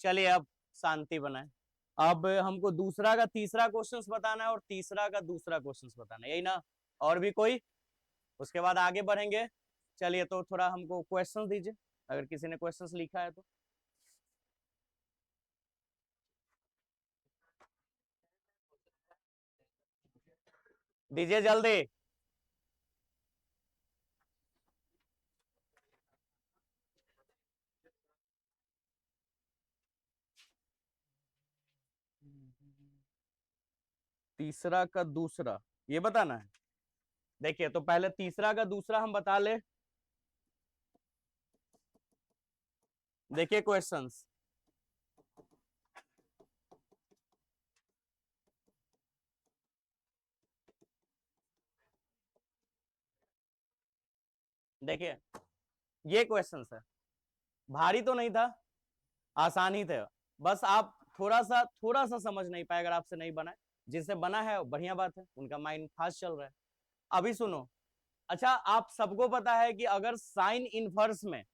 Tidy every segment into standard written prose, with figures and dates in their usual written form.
चलिए अब शांति बनाए। अब हमको दूसरा का तीसरा क्वेश्चंस बताना है और तीसरा का दूसरा क्वेश्चंस बताना है, यही ना? और भी कोई? उसके बाद आगे बढ़ेंगे। चलिए तो थोड़ा हमको क्वेश्चंस दीजिए, अगर किसी ने क्वेश्चंस लिखा है तो। दीजिए जल्दी। तीसरा का दूसरा ये बताना है। देखिए तो पहले तीसरा का दूसरा हम बता ले। देखिए क्वेश्चंस। देखिए ये क्वेश्चंस है, भारी तो नहीं था, आसान ही थे। बस आप थोड़ा सा समझ नहीं पाए, अगर आपसे नहीं बना है। जिनसे बना है बढ़िया बात है, उनका माइंड फास्ट चल रहा है। अभी सुनो। अच्छा आप सबको पता है कि अगर साइन इनवर्स में,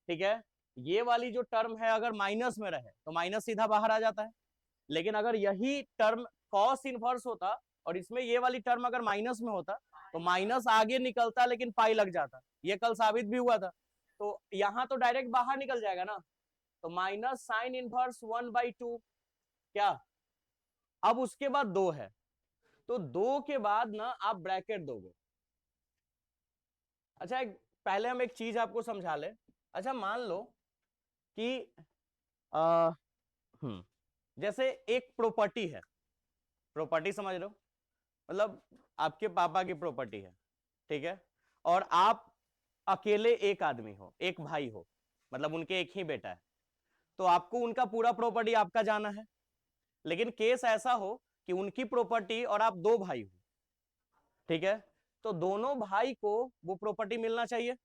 ठीक है, ये वाली जो टर्म है अगर माइनस में रहे तो माइनस सीधा बाहर आ जाता है। लेकिन अगर यही टर्म कॉस इनवर्स होता और इसमें ये वाली टर्म अगर माइनस में होता तो माइनस आगे निकलता लेकिन पाई लग जाता। ये कल साबित भी हुआ था। तो यहां तो डायरेक्ट बाहर निकल जाएगा ना। तो माइनस साइन इनवर्स 1/2 क्या। अब उसके बाद दो है, तो दो के बाद ना आप ब्रैकेट दोगे। अच्छा पहले हम एक चीज आपको समझा ले। अच्छा मान लो कि आ, जैसे एक प्रॉपर्टी है। प्रॉपर्टी समझ लो, मतलब आपके पापा की प्रॉपर्टी है, ठीक है, और आप अकेले एक आदमी हो, एक भाई हो, मतलब उनके एक ही बेटा है। तो आपको उनका पूरा प्रॉपर्टी आपका जाना है। लेकिन केस ऐसा हो कि उनकी प्रॉपर्टी और आप दो भाई हो, ठीक है, तो दोनों भाई को वो प्रॉपर्टी मिलना चाहिए।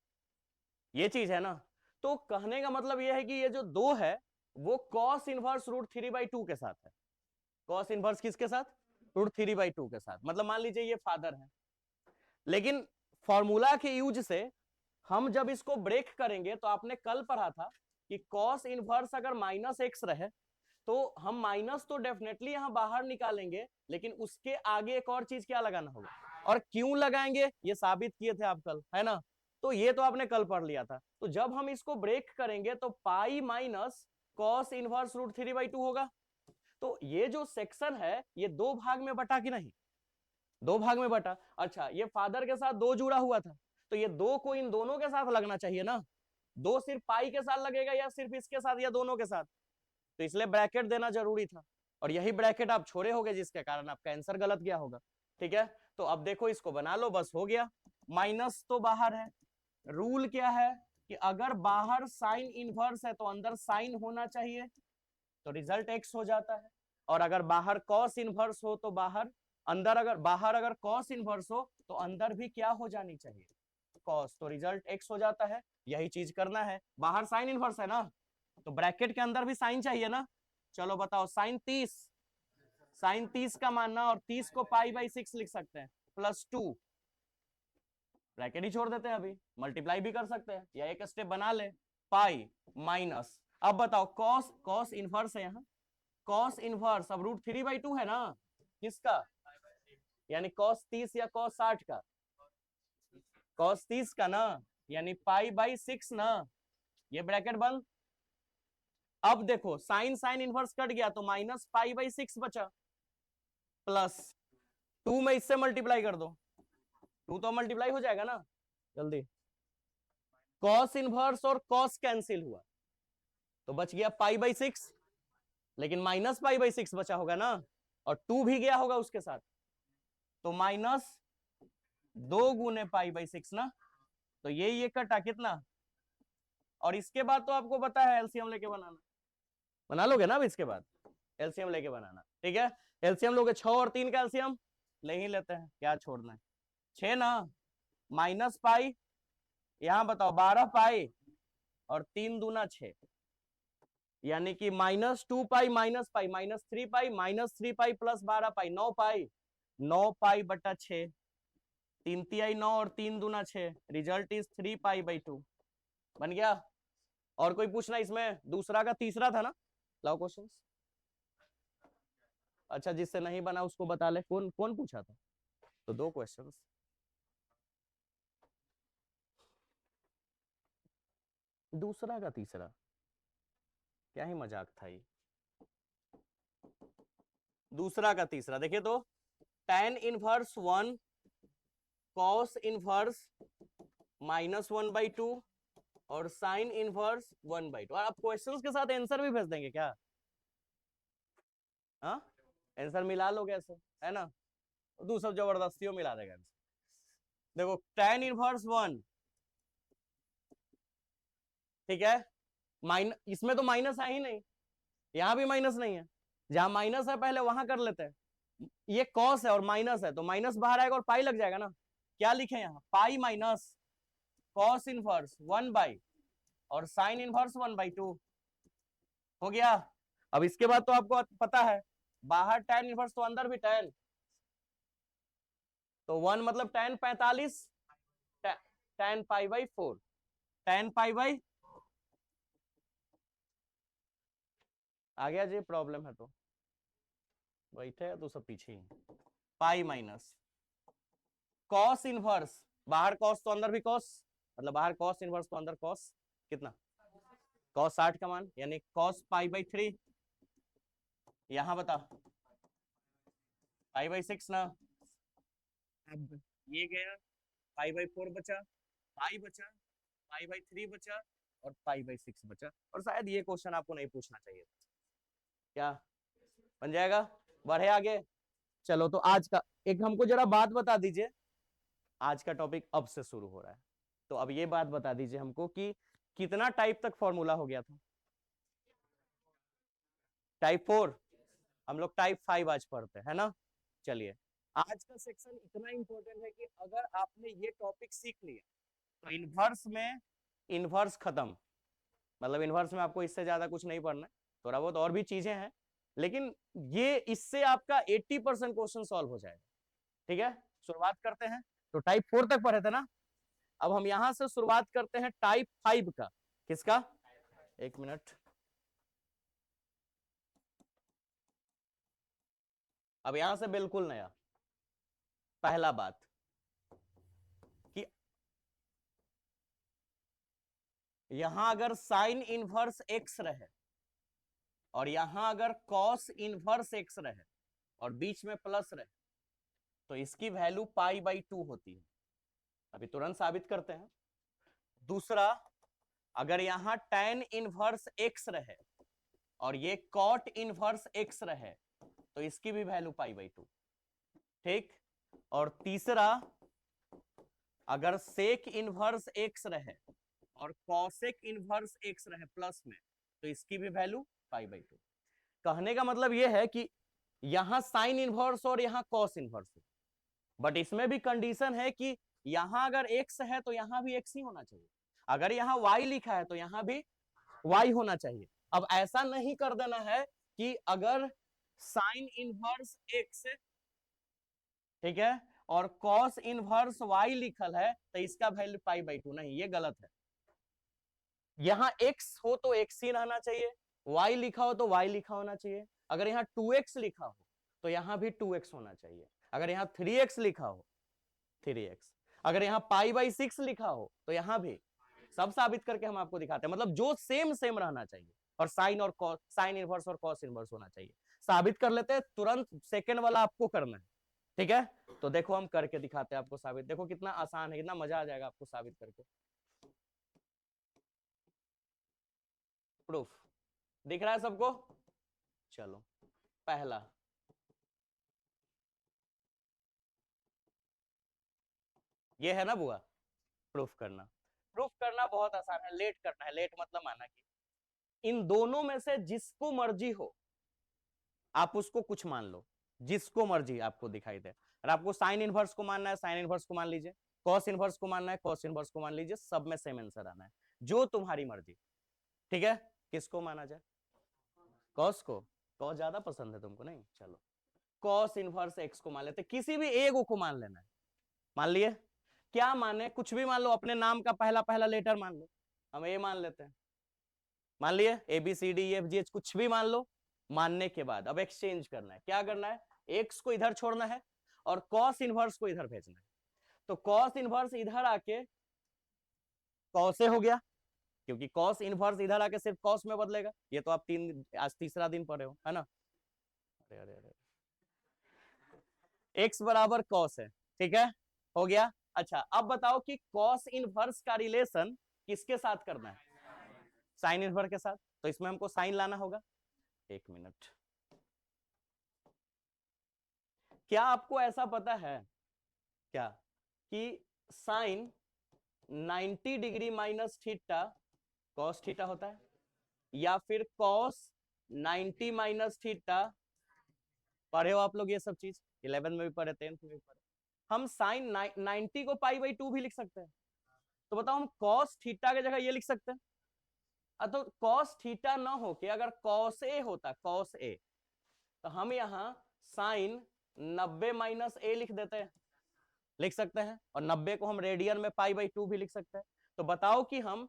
ये चीज है ना। तो कहने का मतलब यह है कि ये जो दो है वो कॉस इनवर्स √3/2 के साथ है। कॉस इनवर्स किसके साथ? √3/2 के साथ। मतलब मान लीजिए ये फादर है, लेकिन फॉर्मूला के यूज से हम जब इसको ब्रेक करेंगे तो आपने कल पढ़ा था कि कॉस इनवर्स अगर -x रहे तो हम माइनस तो डेफिनेटली यहां बाहर निकालेंगे, लेकिन उसके आगे एक और चीज क्या लगाना होगा, और क्यों लगाएंगे ये साबित किए थे आप कल, है ना? तो ये तो आपने कल पढ़ लिया था। तो जब हम इसको ब्रेक करेंगे तो पाई माइनस कॉस इनवर्स √3/2 होगा। तो ये जो सेक्शन है ये दो भाग में बटा कि नहीं? दो भाग में बटा। अच्छा ये फादर के साथ दो जुड़ा हुआ था, तो ये दो को इन दोनों के साथ लगना चाहिए ना। दो सिर्फ पाई के साथ लगेगा या सिर्फ इसके साथ या दोनों के साथ? तो इसलिए ब्रैकेट देना जरूरी था, और यही ब्रैकेट आप छोड़े होगे जिसके कारण आपका आंसर गलत गया होगा। ठीक है, तो अब देखो इसको बना लो, बस हो गया। माइनस तो बाहर है, रूल क्या है कि अगर बाहर साइन इनवर्स है तो अंदर साइन होना चाहिए, तो रिजल्ट एक्स हो जाता है। और अगर बाहर कॉस इनवर्स हो तो बाहर अगर कॉस इनवर्स हो तो अंदर भी क्या हो जानी चाहिए? कॉस, तो रिजल्ट एक्स हो जाता है। यही चीज करना है। बाहर साइन इनवर्स है ना, तो ब्रैकेट के अंदर भी साइन चाहिए ना। चलो बताओ, साइन 30 का मानना, और 30 को पाई/6 लिख सकते हैं, +2। ब्रैकेट ही छोड़ देते हैं, अभी मल्टीप्लाई भी कर सकते हैं या एक स्टेप बना ले। पाई माइनस, अब बताओ कॉस कॉस इनवर्स है यहाँ, कॉस इनवर्स अब √3/2 है ना, किसका? यानी cos 30 या cos 60 का? cos 30 का ना, यानी पाई/6 ना। ये ब्रैकेट बंद। अब देखो साइन साइन इनवर्स कट गया तो -पाई/6 बचा, +2 में इससे मल्टीप्लाई कर दो, 2 तो मल्टीप्लाई हो जाएगा ना जल्दी। कॉस इनवर्स और कॉस कैंसिल हुआ तो बच गया पाई/6, लेकिन -पाई/6 बचा होगा ना, और 2 भी गया होगा उसके साथ, तो -2 × पाई/6 ना। तो ये कटा कितना? और इसके बाद तो आपको पता है एलसीएम लेके बनाना, बना लोगे ना अब इसके बाद एलसीएम लेके बनाना, ठीक है। एलसीएम लोगे, 6 और 3 का एलसीएम ले ही लेते हैं, क्या छोड़ना है। 6 ना, -पाई, यहां बताओ 12 पाई, और 3 दूना 6, यानी कि -2 पाई -पाई -3 पाई -3 पाई +12 पाई 9 पाई, 9 पाई/6, 3 तिहाई 9 और 3 दूना 6, रिजल्ट इज 3 पाई/2 बन गया। और कोई पूछना इसमें? दूसरा का तीसरा था ना, लाओ क्वेश्चन। अच्छा, जिससे नहीं बना उसको बता ले, कौन कौन पूछा था? तो 2 क्वेश्चन। दूसरा का तीसरा, क्या ही मजाक था ये। दूसरा का तीसरा देखिए तो, tan इनवर्स 1 cos इनवर्स -1/2 और sin इनवर्स 1/2। और आप क्वेश्चंस के साथ आंसर भी भेज देंगे क्या? हाँ, आंसर मिला लोगे ऐसे, है ना? तू सब जबरदस्तियों मिला देगा आंसर। देखो tan इनवर्स 1, ठीक है, इसमें तो माइनस है ही नहीं, यहां भी माइनस नहीं है, जहां माइनस है पहले वहां कर लेते हैं। ये कॉस है और माइनस है, तो माइनस बाहर आएगा और पाई लग जाएगा ना। क्या लिखे यहाँ? पाई माइनस कॉस इनवर्स 1/, और साइन इनवर्स 1/2 हो गया। अब इसके बाद तो आपको पता है, बाहर tan इनवर्स तो अंदर भी tan, तो 1 मतलब tan 45, tan π/4, tan π/, आ गया जी। प्रॉब्लम है तो बैठे तो सब पीछे ही। पाई माइनस कॉस इनवर्स, बाहर कॉस तो अंदर भी कॉस, मतलब बाहर कॉस इनवर्स तो अंदर कॉस, कितना? कॉस 60 का मान, यानी कॉस π/3। यहां बता, π/6 ना। अब ये गया, π/4 बचा, पाई बचा, π/3 बचा, और π/6 बचा। और शायद ये क्वेश्चन आपको नहीं पूछना चाहिए। क्या बन जाएगा? बढ़े आगे। चलो तो आज का एक हमको जरा बात बता दीजिए, आज का टॉपिक अब से शुरू हो रहा है, तो अब ये बात बता दीजिए हमको कि कितना टाइप तक फॉर्मूला हो गया था? टाइप 4। हम लोग टाइप 5 आज पढ़ते हैं ना। चलिए, आज का सेक्शन इतना इंपॉर्टेंट है कि अगर आपने ये टॉपिक सीख लिया तो इनवर्स में इनवर्स खत्म, मतलब इनवर्स में आपको इससे ज्यादा कुछ नहीं पढ़ना है, थोड़ा बहुत और भी चीजें हैं, लेकिन ये इससे आपका 80% क्वेश्चन सॉल्व हो जाएगा। ठीक है, शुरुआत करते हैं। तो टाइप 4 तक पढ़े थे ना, अब हम यहां से शुरुआत करते हैं टाइप 5 का। किसका? एक मिनट। अब यहां से बिल्कुल नया, पहला बात कि यहां अगर साइन इनवर्स एक्स रहे और यहां अगर कॉस इनवर्स एक्स रहे और बीच में प्लस रहे, तो इसकी वैल्यू π/2 होती है। अभी तुरंत साबित करते हैं। दूसरा, अगर यहां tan इनवर्स एक्स रहे और ये कॉट इनवर्स एक्स रहे, तो इसकी भी वैल्यू π/2। ठीक। और तीसरा, अगर सेक इनवर्स एक्स रहे और कॉसेक इनवर्स एक्स रहे प्लस में, तो इसकी भी वैल्यू π/2। कहने का मतलब यह है कि यहां साइन इनवर्स और यहां कॉस इनवर्स है, बट इसमें भी कंडीशन है कि यहां अगर एक्स है तो यहां भी एक्स ही होना चाहिए, अगर यहां वाई लिखा है तो यहां भी वाई होना चाहिए। अब ऐसा नहीं कर देना है कि अगर साइन इनवर्स एक्स, ठीक है, और कॉस इनवर्स वाई लिखल है तो इसका वैल्यू π/2, नहीं, ये गलत है। यहां एक्स हो तो एक्स ही रहना चाहिए, वाई लिखा हो तो वाई लिखा होना चाहिए। अगर यहाँ 2x लिखा हो तो यहां भी 2x होना चाहिए। अगर यहाँ 3x लिखा हो 3x, अगर यहाँ π/6 लिखा हो तो यहां भी। सब साबित करके हम आपको दिखाते हैं, मतलब जो सेम सेम रहना चाहिए, और साइन और कॉस, साइन इनवर्स और कॉस इनवर्स होना चाहिए। साबित कर लेते हैं, तुरंत सेकंड वाला आपको करना है। ठीक है, तो देखो हम करके दिखाते हैं आपको साबित। देखो कितना आसान है, कितना मजा आ जाएगा आपको साबित करके। प्रूफ दिख रहा है सबको? चलो, पहला, ये है ना बुआ, प्रूफ करना। प्रूफ करना बहुत आसान है, लेट करना है। लेट मतलब माना कि इन दोनों में से जिसको मर्जी हो आप उसको कुछ मान लो, जिसको मर्जी आपको दिखाई दे। और आपको साइन इनवर्स को मानना है, साइन इनवर्स को मान लीजिए। कॉस इनवर्स को मानना है, कॉस इनवर्स को मान लीजिए। सब में सेम आंसर आना है, जो तुम्हारी मर्जी। ठीक है, किसको माना जाए? कॉस को। कॉस ज्यादा पसंद है तुमको, नहीं? चलो, कॉस इनवर्स एक्स को मान लेते, किसी भी एक को मान लेना है। मान लिए? क्या माने? कुछ भी मान लो, अपने नाम का पहला पहला लेटर मान लो। हम ए मान लेते हैं। मान लिए ABCDEFGH कुछ भी मान लो। मानने के बाद अब एक्सचेंज करना है। क्या करना है? एक्स को इधर छोड़ना है और कॉस इनवर्स को इधर भेजना है। तो कॉस इनवर्स इधर आके कॉस ए हो गया, क्योंकि कॉस इनवर्स इधर आके सिर्फ कॉस में बदलेगा। ये तो आप आज तीसरा दिन पढ़े हो, है ना? अरे अरे अरे, एक्स बराबर कॉस है, ठीक है, हो गया। अच्छा अब बताओ कि कॉस इनवर्स का रिलेशन किसके साथ करना है? साइन इनवर्स के साथ। तो इसमें हमको साइन लाना होगा। एक मिनट, क्या आपको ऐसा पता है क्या कि sine 90 degree minus theta cos theta होता है, या फिर कॉस 90 माइनस थीटा? पढ़े हो आप लोग ये सब चीज, 11 में भी पढ़े, 10th में भी पढ़े। हम साइन 90 को पाई बाई 2 भी लिख सकते हैं। तो बताओ हम कॉस थीटा की जगह ये लिख सकते हैं। तो कॉस थीटा ना हो के अगर कॉस ए होता, कॉस ए, तो हम यहाँ साइन 90 माइनस ए लिख देते हैं, लिख सकते हैं। और 90 को हम रेडियन में पाई बाई 2 भी लिख सकते हैं। तो बताओ कि हम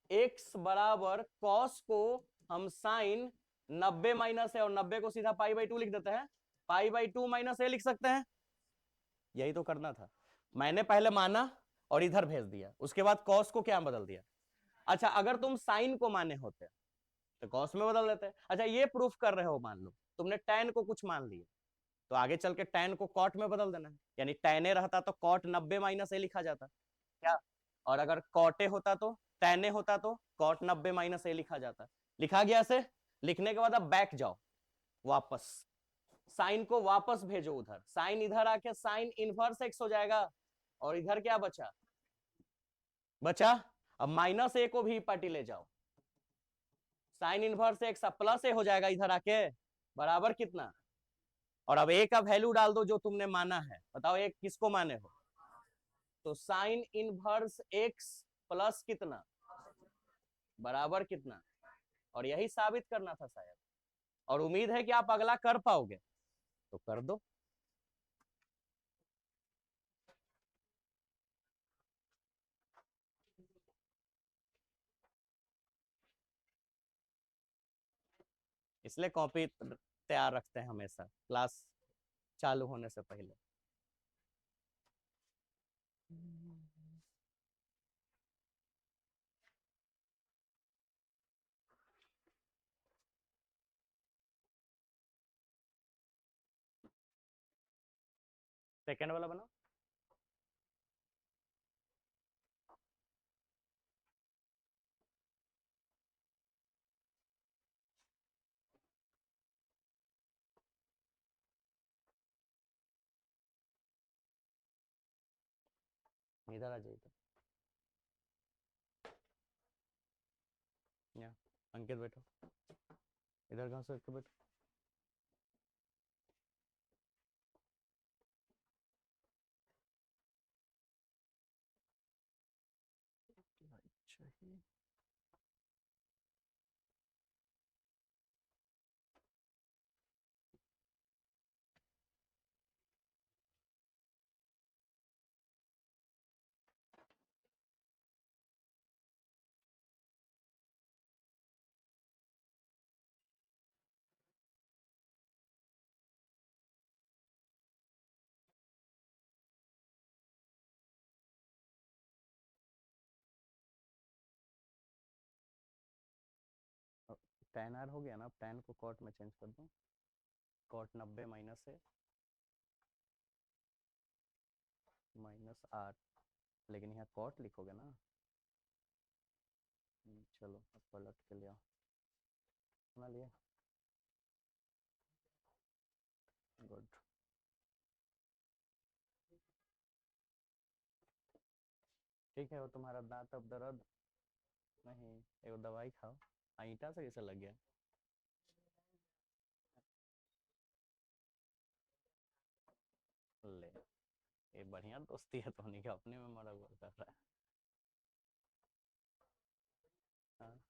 x बराबर कॉस को हम साइन 90 माइनस है और 90 को सीधा पाई बाई 2 लिख देते हैं, पाई बाई 2 माइनस ए लिख सकते हैं। यही तो करना था। मैंने पहले माना और इधर भेज दिया, उसके बाद कॉस को क्या बदल दिया। अच्छा अगर तुम साइन को माने होते तो कॉस में बदल देते। अच्छा ये प्रूफ कर रहे हो, मान लो तुमने tan को कुछ मान लिया, तो आगे चल के tan को कॉट में बदल देना है। यानी tan ए रहता तो कॉट 90 माइनस ए लिखा जाता क्या, और अगर कॉट ए होता तो tan ए होता तो कॉट 90 माइनस ए लिखा जाता। लिखा गया ऐसे। लिखने के बाद अब बैक जाओ, वापस साइन को वापस भेजो उधर, साइन इधर आके साइन इनवर्स एक्स हो जाएगा, और इधर क्या बचा? बचा अब माइनस ए को भी पार्टी ले जाओ, साइन इनवर्स एक्स प्लस ए हो जाएगा इधर आके, बराबर कितना? और अब ए का वैल्यू डाल दो जो तुमने माना है। बताओ एक किसको माने हो? तो साइन इनवर्स एक्स प्लस कितना, बराबर कितना? और यही साबित करना था शायद, और उम्मीद है कि आप अगला कर पाओगे, तो कर दो। इसलिए कॉपी तैयार रखते हैं हमेशा क्लास चालू होने से पहले। सेकेंड वाला बनाओ। इधर आ जाइए, यहाँ अंकित बैठो, इधर कहाँ से बैठो। चाहिए tan r हो गया ना, अब tan को cot में चेंज कर दूं, cot 90 माइनस है माइनस r, लेकिन यहाँ cot लिखोगे ना। चलो अब पलट के लिया, बना लिया, गुड। ठीक है, वो तुम्हारा दांत अब दर्द नहीं, एक दवाई खाओ। ईटा से कैसे लग गया? ले, ये बढ़िया दोस्ती है तो नहीं, अपने में मरा हुआ कर रहा है। हाँ।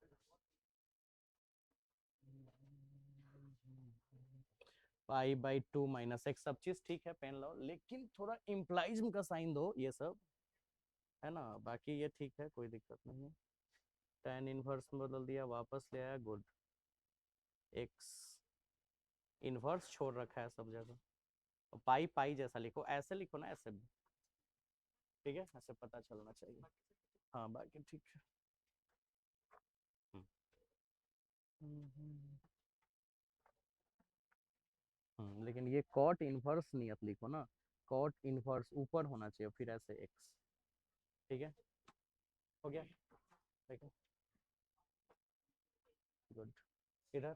पाई बाई 2 माइनस एक्स, सब चीज ठीक है, पेन लो, लेकिन थोड़ा इम्प्लाइज्म का साइन दो, ये सब है ना, बाकी ये ठीक है, कोई दिक्कत नहीं है। tan इनवर्स में बदल दिया, वापस ले आया, गुड। x इनवर्स छोड़ रखा है सब जगह, पाई पाई जैसा लिखो, ऐसे लिखो ना, ऐसे भी ठीक है, ऐसे पता चलना चाहिए। हाँ बाकी ठीक है। लेकिन ये कॉट इनवर्स नियत लिखो ना, कॉट इनवर्स ऊपर होना चाहिए, फिर ऐसे x, ठीक है, हो गया, ठीक है, गुड। इधर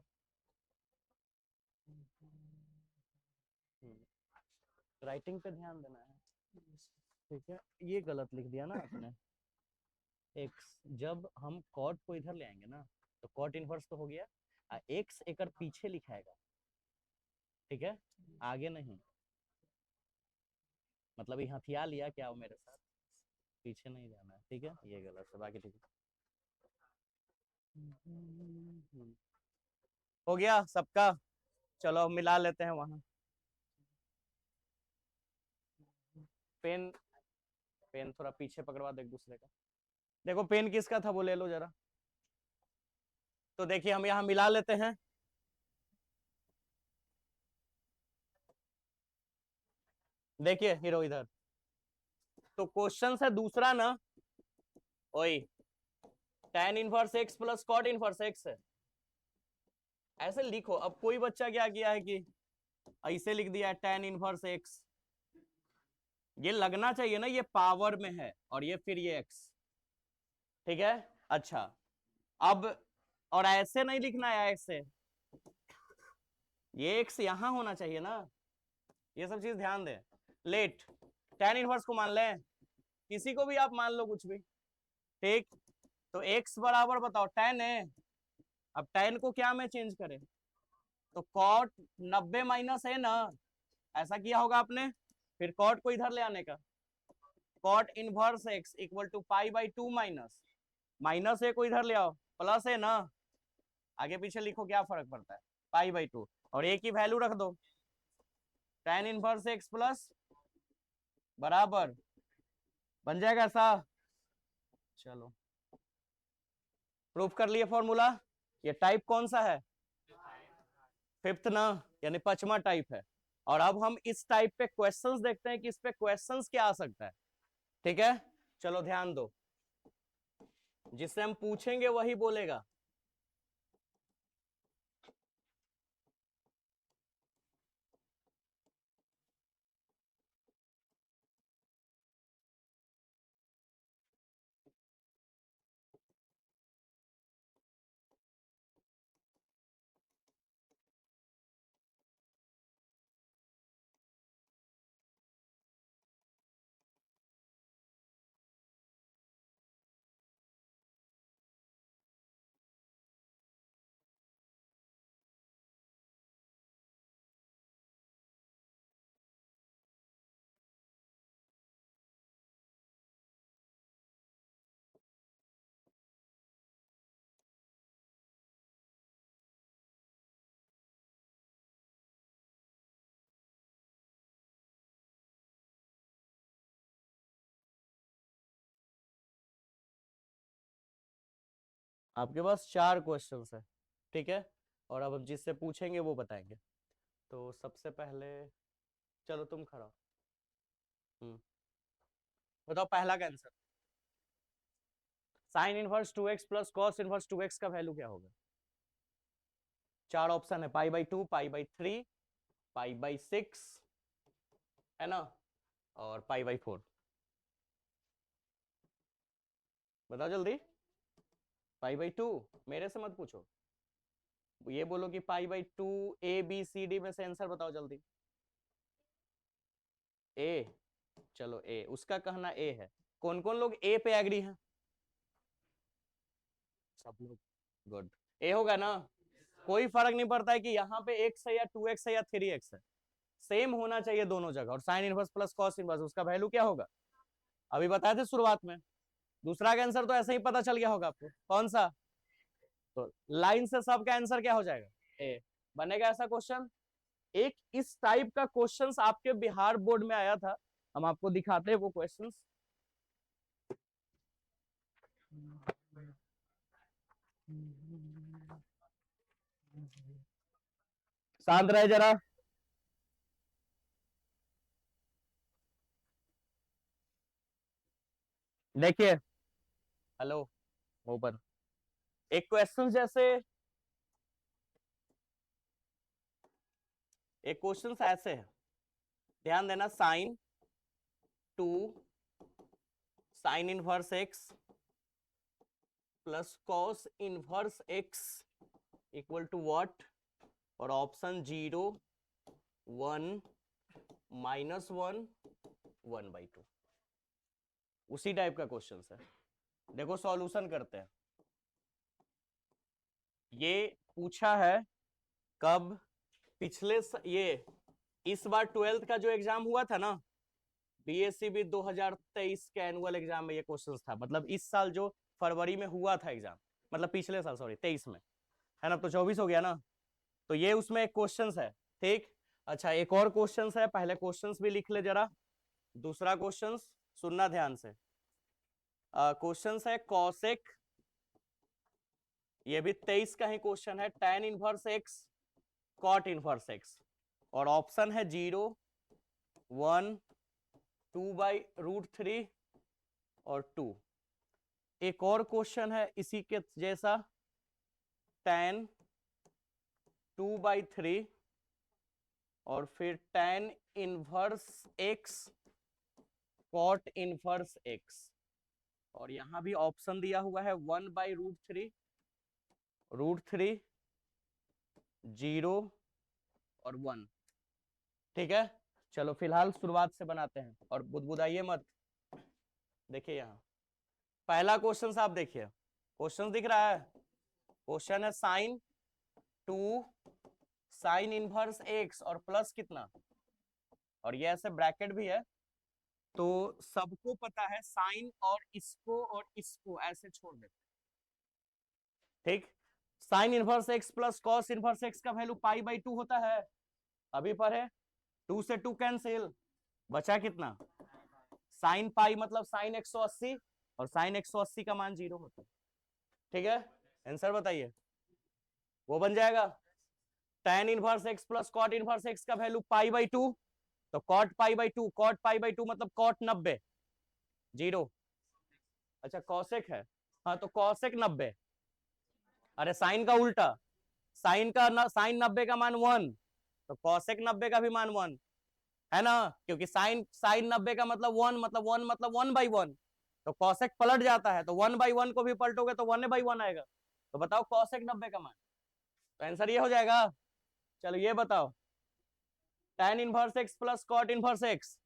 राइटिंग पे ध्यान देना है, ठीक है, ये गलत लिख दिया ना आपने। x जब हम कॉट को इधर ले आएंगे ना, तो कॉट इनवर्स तो हो गया, x एक पीछे लिखाएगा, ठीक है, आगे नहीं, मतलब ये हथिया लिया क्या हो मेरे साथ, पीछे नहीं जाना है, ठीक है, ये गलत है, बाकी ठीक है। हो गया सबका, चलो अब मिला लेते हैं वहां। पेन, पेन थोड़ा पीछे पकड़वा दो एक दूसरे का, देखो पेन किसका था वो ले लो जरा। तो देखिए हम यहाँ मिला लेते हैं, देखिए हीरो इधर, तो क्वेश्चन है दूसरा ना, वही tan inverse x plus cot inverse x है, ऐसे लिखो। अब कोई बच्चा क्या किया है कि ऐसे लिख दिया है tan इनवर्स x, ये लगना चाहिए ना ये पावर में है, और ये फिर ये x, ठीक है। अच्छा अब, और ऐसे नहीं लिखना है, ऐसे ये x यहां होना चाहिए ना, ये सब चीज ध्यान दे। लेट tan इनवर्स को मान ले, किसी को भी आप मान लो कुछ भी, ठीक, तो x बराबर बताओ tan है, अब tan को क्या में चेंज करें, तो cot 90 माइनस है ना, ऐसा किया होगा आपने, फिर cot को इधर ले आने का, cot inverse x equal to pi by 2 minus, minus A को इधर ले आओ, प्लस है ना, आगे पीछे लिखो क्या फर्क पड़ता है, पाई बाई 2, और ए की वैल्यू रख दो, tan इनवर्स x प्लस बराबर बन जाएगा ऐसा। चलो प्रूफ कर लिए फॉर्मूला, ये टाइप कौन सा है, फिफ्थ ना, यानी पांचवा टाइप है। और अब हम इस टाइप पे क्वेश्चंस देखते हैं कि इस पे क्वेश्चंस क्या आ सकता है, ठीक है। चलो ध्यान दो, जिससे हम पूछेंगे वही बोलेगा। आपके पास 4 क्वेश्चंस है, ठीक है, और अब हम जिससे पूछेंगे वो बताएंगे। तो सबसे पहले, चलो तुम खड़ा हो। बताओ पहला का answer, sine inverse 2x plus cos inverse 2x का वैल्यू क्या होगा। 4 ऑप्शन है, पाई by 2, pi by 3, pi by 6, है ना, और पाई बाई 4, बताओ जल्दी। पाई बाई 2, मेरे से मत पूछो, ये बोलो कि pi by 2, A B C D में से आंसर बताओ जल्दी। ए, चलो ए, उसका कहना ए है, कौन कौन लोग ए पे एग्री हैं, सब लोग, गुड, ए होगा ना, कोई फर्क नहीं पड़ता है कि यहाँ पे एक्स है या 2x है या 3x है, सेम होना चाहिए दोनों जगह। और sine inverse plus cos inverse उसका वैल्यू क्या होगा, अभी बताए थे शुरुआत में। दूसरा का आंसर तो ऐसे ही पता चल गया होगा आपको, कौन सा, तो लाइन से सबका आंसर क्या हो जाएगा, ए बनेगा ऐसा क्वेश्चन। एक इस टाइप का क्वेश्चंस आपके बिहार बोर्ड में आया था, हम आपको दिखाते हैं वो क्वेश्चंस। शांत रहे जरा। देखिए, हेलो, ओपन। एक क्वेश्चन जैसे, एक क्वेश्चन ऐसे है, ध्यान देना, sine 2 sine inverse X plus cos inverse X equal to what, और ऑप्शन 0 1 -1 1/2। उसी टाइप का क्वेश्चन है। देखो सॉल्यूशन करते हैं। ये पूछा है कब, पिछले ये इस बार 12th का जो एग्जाम हुआ था ना, बीएससीबी 2023 के एनुअल एग्जाम में ये क्वेश्चन था। मतलब इस साल जो फरवरी में हुआ था एग्जाम, मतलब पिछले साल, सॉरी 23 में, है ना, तो 24 हो गया ना, तो ये उसमें एक क्वेश्चन है। ठीक, अच्छा एक और क्वेश्चन है, पहले क्वेश्चन भी लिख ले जरा। दूसरा क्वेश्चन सुनना ध्यान से, क्वेश्चन है कॉसेक, ये भी 23 का ही क्वेश्चन है, tan inverse X cot inverse X, और ऑप्शन है 0 1 2/√3 और 2। एक और क्वेश्चन है इसी के जैसा, tan 2/3 और फिर tan inverse X cot inverse X, और यहां भी ऑप्शन दिया हुआ है 1/√3, √3, 0 और 1। ठीक है, चलो फिलहाल शुरुआत से बनाते हैं, और बुदबुदाइए मत। देखिए यहाँ पहला क्वेश्चन आप देखिए, क्वेश्चन दिख रहा है, क्वेश्चन है साइन 2 साइन इनवर्स एक्स और प्लस कितना, और ये ऐसे ब्रैकेट भी है, तो सबको पता है साइन और इसको ऐसे छोड़ देते। ठीक, sign inverse X plus cos inverse X का वैल्यू π/2 होता है, अभी पढ़े, 2 से 2 कैंसिल, बचा कितना, साइन पाई मतलब साइन 180, और साइन 180 का मान 0 होता है। ठीक है, आंसर बताइए, वो बन जाएगा tan inverse X plus cot inverse X का वैल्यू π/2, तो cot π/2, cot π/2 मतलब cot 90, 0। अच्छा कॉसेक है, हाँ तो कॉसेक 90, अरे साइन का उल्टा, साइन का साइन 90 का मान 1, तो कॉसेक 90 का भी मान 1 है ना, क्योंकि साइन साइन 90 का मतलब 1 मतलब 1 मतलब 1/1, तो कॉसेक पलट जाता है, तो 1/1 को भी पलटोगे तो 1/1 आएगा। तो बताओ कॉसेक 90 का मान, तो आंसर ये हो जाएगा। चलो ये बताओ, tan inverse X plus cot inverse X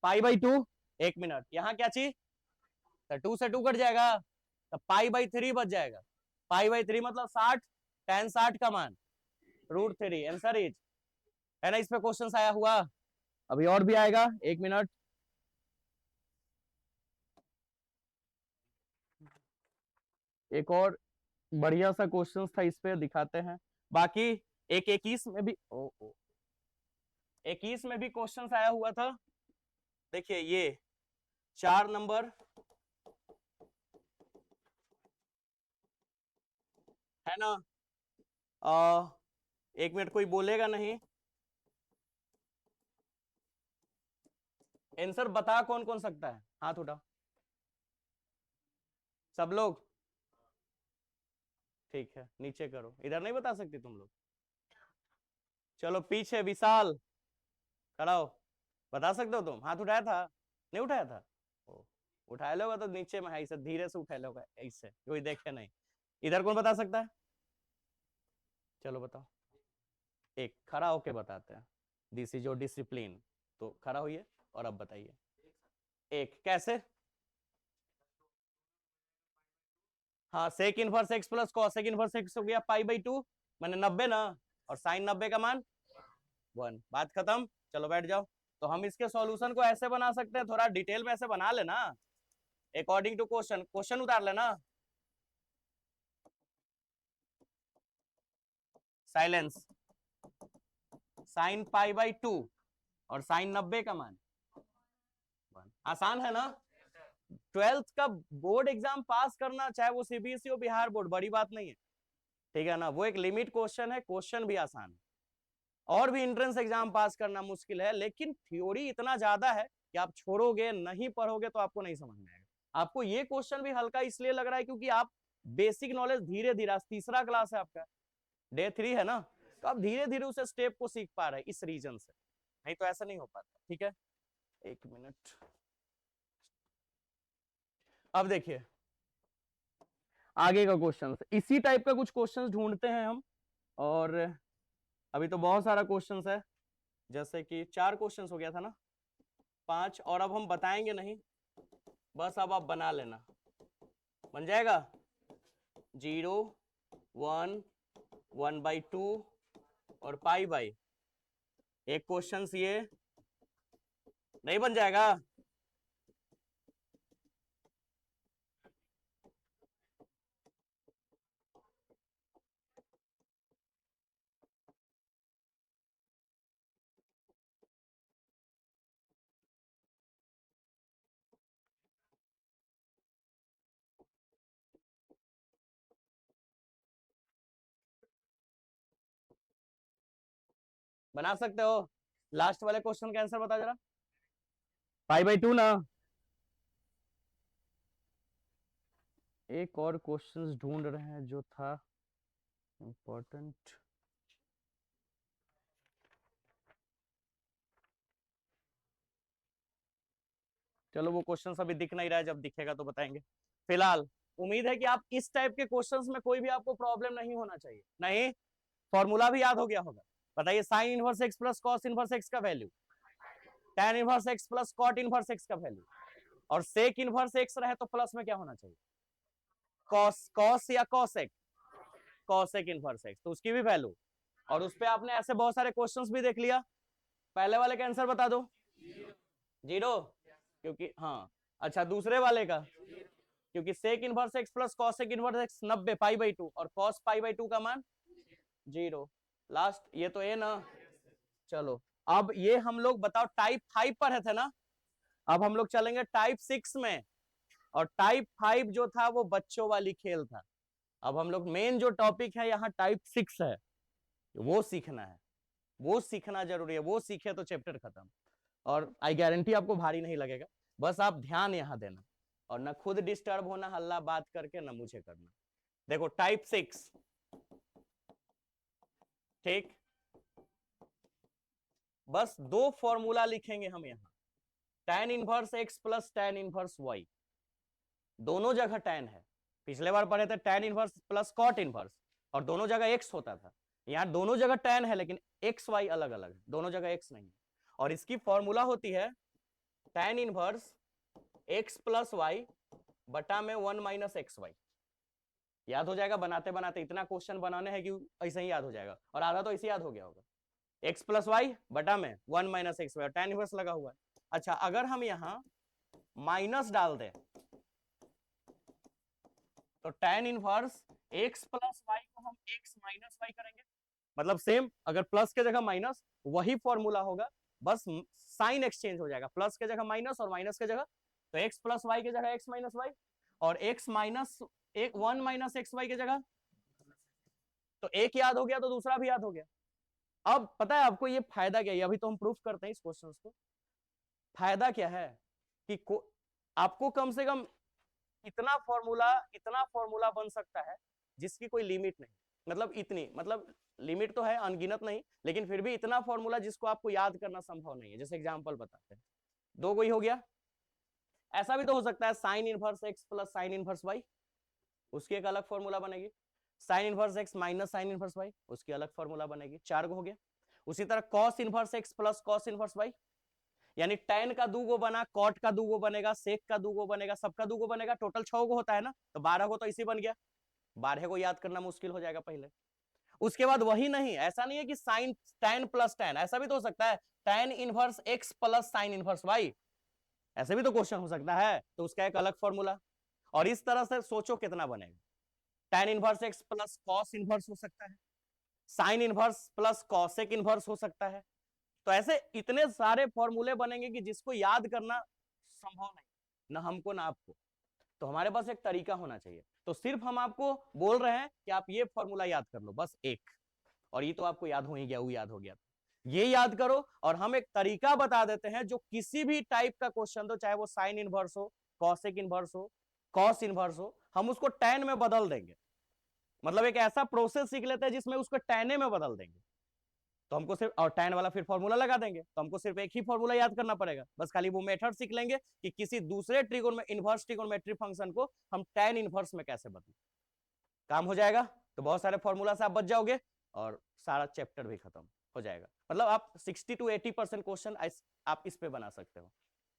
π/2, एक मिनट, यहाँ क्या चीज, तो 2 से 2 कट जाएगा, तो π/3 बच जाएगा, π/3 मतलब 60, tan 60 का मान √3, आंसर इज, है ना, इस पे क्वेश्चन आया हुआ, अभी और भी आएगा, एक मिनट। एक और बढ़िया सा क्वेश्चन था इस पे, दिखाते हैं। बाकी एक 21 में भी 21 में भी क्वेश्चन आया हुआ था, देखिए ये 4 नंबर है ना, एक मिनट, कोई बोलेगा नहीं, आंसर बता कौन कौन सकता है, हाथ उठा, सब लोग, ठीक है नीचे करो, इधर नहीं बता सकते तुम लोग, चलो पीछे विशाल खड़ा हो, बता सकते हो तुम, हाथ उठाया था, नहीं उठाया था, ओ, उठाए लोगा तो नीचे में है, ऐसे धीरे से उठाए लोगा, ऐसे कोई देखे नहीं, इधर कौन बता सकता है, चलो बताओ, एक खड़ा होके बताते हैं, दिस इज योर डिसिप्लिन, तो खड़ा होइए और अब बताइए, एक कैसे, हाँ sec inverse X plus cosec inverse X हो गया π/2, मैंने 90 ना, और साइन 90 का मान 1, बात खत्म, चलो बैठ जाओ। तो हम इसके सॉल्यूशन को ऐसे बना सकते हैं, थोड़ा डिटेल में ऐसे बना लेना, अकॉर्डिंग टू क्वेश्चन, क्वेश्चन उतार लेना, साइलेंस, साइन π/2 और साइन 90 का मान 1, आसान है ना, 12th का बोर्ड एग्जाम पास करना, चाहे वो सीबीएसई हो बिहार बोर्ड, बड़ी बात नहीं है, ठीक है ना, वो एक लिमिट क्वेश्चन है, क्वेश्चन भी आसान है, और भी एंट्रेंस एग्जाम पास करना मुश्किल है, लेकिन थ्योरी इतना ज्यादा है कि आप छोड़ोगे नहीं पढ़ोगे तो आपको नहीं समझ में आएगा। आपको ये क्वेश्चन भी हल्का इसलिए लग रहा है क्योंकि आप बेसिक नॉलेज धीरे धीरे, तीसरा क्लास है आपका, डे 3 है ना, तो आप धीरे धीरे उस स्टेप को सीख पा रहे हैं इस रीजन से, नहीं तो ऐसा नहीं हो पाता। ठीक है, एक मिनट। अब देखिए आगे का क्वेश्चन, इसी टाइप का कुछ क्वेश्चंस ढूंढते हैं हम, और अभी तो बहुत सारा क्वेश्चंस है, जैसे कि 4 क्वेश्चंस हो गया था ना, 5, और अब हम बताएंगे नहीं, बस अब आप बना लेना, बन जाएगा 0, 1, 1/2 और पाई बाई। एक क्वेश्चन ये नहीं बन जाएगा? बना सकते हो? लास्ट वाले क्वेश्चन का आंसर बता जरा। पाई/2 ना। एक और क्वेश्चंस ढूंढ रहे हैं जो था इम्पोर्टेंट। चलो वो क्वेश्चंस अभी दिख नहीं रहा है, जब दिखेगा तो बताएंगे। फिलहाल उम्मीद है कि आप इस टाइप के क्वेश्चंस में कोई भी आपको प्रॉब्लम नहीं होना चाहिए। नहीं, फॉर्मूला भी याद हो गया होगा। बताइए, sine inverse X plus cos inverse X का value, tan inverse X plus cot inverse X का वैल्यू, और सेक इनवर्स एक्स रहे तो प्लस में क्या होना चाहिए? कॉस, कॉस या कॉसेक, कॉसेक इनवर्स एक्स, तो उसकी भी वैल्यू। और उस पे आपने ऐसे बहुत सारे क्वेश्चंस भी देख लिया। पहले वाले का आंसर बता दो। 0, क्योंकि हाँ, अच्छा दूसरे वाले का, क्योंकि sec inverse X plus cosec inverse X 90 पाई/2 और कॉस पाई/2 का मान 0। लास्ट ये तो ए ना। चलो अब ये हम लोग बताओ टाइप 5 पर है थे ना, अब हम लोग चलेंगे टाइप 6 में, और टाइप 5 जो था वो बच्चों वाली खेल था। अब हम लोग मेन जो टॉपिक है यहाँ टाइप 6 है, वो सीखना है, वो सीखना जरूरी है, वो सीखे तो चैप्टर खत्म। और आई गारंटी आपको भारी नहीं लगेगा, बस आप ध्यान यहां देना, और ना खुद डिस्टर्ब होना हल्ला बात करके, ना मुझे करना। देखो टाइप 6, ठीक, बस 2 फॉर्मूला लिखेंगे हम यहाँ, tan inverse x plus tan inverse y, दोनों जगह tan है। पिछले बार पढ़े थे tan inverse plus cot inverse, और दोनों जगह x होता था। यहाँ दोनों जगह tan है, लेकिन x y अलग अलग है, दोनों जगह x नहीं है। और इसकी फॉर्मूला होती है tan inverse x plus Y बटा में 1 माइनस एक्स वाई। याद हो जाएगा बनाते बनाते, इतना क्वेश्चन बनाने हैं कि ऐसे ही याद हो जाएगा, और आधा तो ऐसे याद हो गया होगा। x प्लस वाई बटा में 1 minus X Y, tan inverse लगा हुआ है। अच्छा अगर हम यहां माइनस डाल दें तो tan inverse x plus Y को हम x माइनस वाई करेंगे, मतलब सेम, अगर प्लस के जगह माइनस वही फॉर्मूला होगा, बस साइन एक्सचेंज हो जाएगा, प्लस के जगह माइनस और माइनस के जगह, तो x प्लस वाई की जगह x माइनस वाई, और x माइनस एक 1 माइनस एक्स वाई की जगह, तो एक याद हो गया तो दूसरा भी याद हो गया। अब पता है आपको ये फायदा क्या है, अभी तो हम प्रूफ करते हैं इस क्वेश्चन को। फायदा क्या है कि आपको कम से कम इतना फॉर्मूला बन सकता है जिसकी कोई लिमिट नहीं, मतलब इतनी, मतलब लिमिट तो है अनगिनत नहीं, लेकिन फिर भी इतना फॉर्मूला जिसको आपको याद करना संभव नहीं है। जैसे एग्जांपल बताते हैं, 2 कोई हो गया। ऐसा भी तो हो सकता है sine inverse X plus sine inverse Y, उसकी एक अलग फॉर्मूला बनेगी। Sine inverse X minus sine inverse Y, उसकी अलग फॉर्मूला बनेगी। 4 को हो गया। उसी तरह cos inverse X plus cos inverse Y, यानी tan का 2 बना, कॉट का 2 बनेगा, सेक का 2 बनेगा, सबका 2 बनेगा, टोटल 6 होता है ना, तो 12 को तो इसी बन गया। 12 को याद करना मुश्किल हो जाएगा पहले। उसके बाद वही नहीं, ऐसा नहीं है कि साइन tan प्लस tan, ऐसा भी तो हो सकता है tan inverse X plus sine inverse Y, ऐसे भी तो क्वेश्चन हो सकता है, तो उसका एक अलग फॉर्मूला। और इस तरह से सोचो कितना बनेगा, tan inverse X plus cos inverse हो सकता है, sine inverse plus cosec inverse हो सकता है। तो ऐसे इतने सारे फॉर्मूले बनेंगे कि जिसको याद करना संभव नहीं, ना हमको ना आपको। तो हमारे पास एक तरीका होना चाहिए, तो सिर्फ हम आपको बोल रहे हैं कि आप ये फॉर्मूला याद कर लो, बस एक, और ये तो आपको याद हो ही गया, वो याद हो गया, ये याद करो। और हम एक तरीका बता देते हैं जो किसी भी टाइप का क्वेश्चन दो, चाहे वो साइन इनवर्स हो, कॉसेक इनवर्स हो, कॉस इनवर्स हो, हम उसको टैन में बदल देंगे। मतलब एक ऐसा प्रोसेस सीख लेते हैं जिसमें उसको टैने में बदल देंगे। तो हमको सिर्फ, और टैन वाला फिर फॉर्मूला लगा देंगे, तो हमको सिर्फ एक ही फॉर्मूला याद करना पड़ेगा, बस खाली वो मेथड सीख लेंगे कि किसी दूसरे ट्रिगोन में इनवर्स ट्रिगोनोमेट्रिक फंक्शन को हम टैन इनवर्स में कैसे बदलें, काम हो जाएगा। तो बहुत सारे फॉर्मूला से आप बच जाओगे और सारा चैप्टर भी खत्म हो जाएगा। मतलब आप 60 to 80% क्वेश्चन आप इस पे बना सकते हो,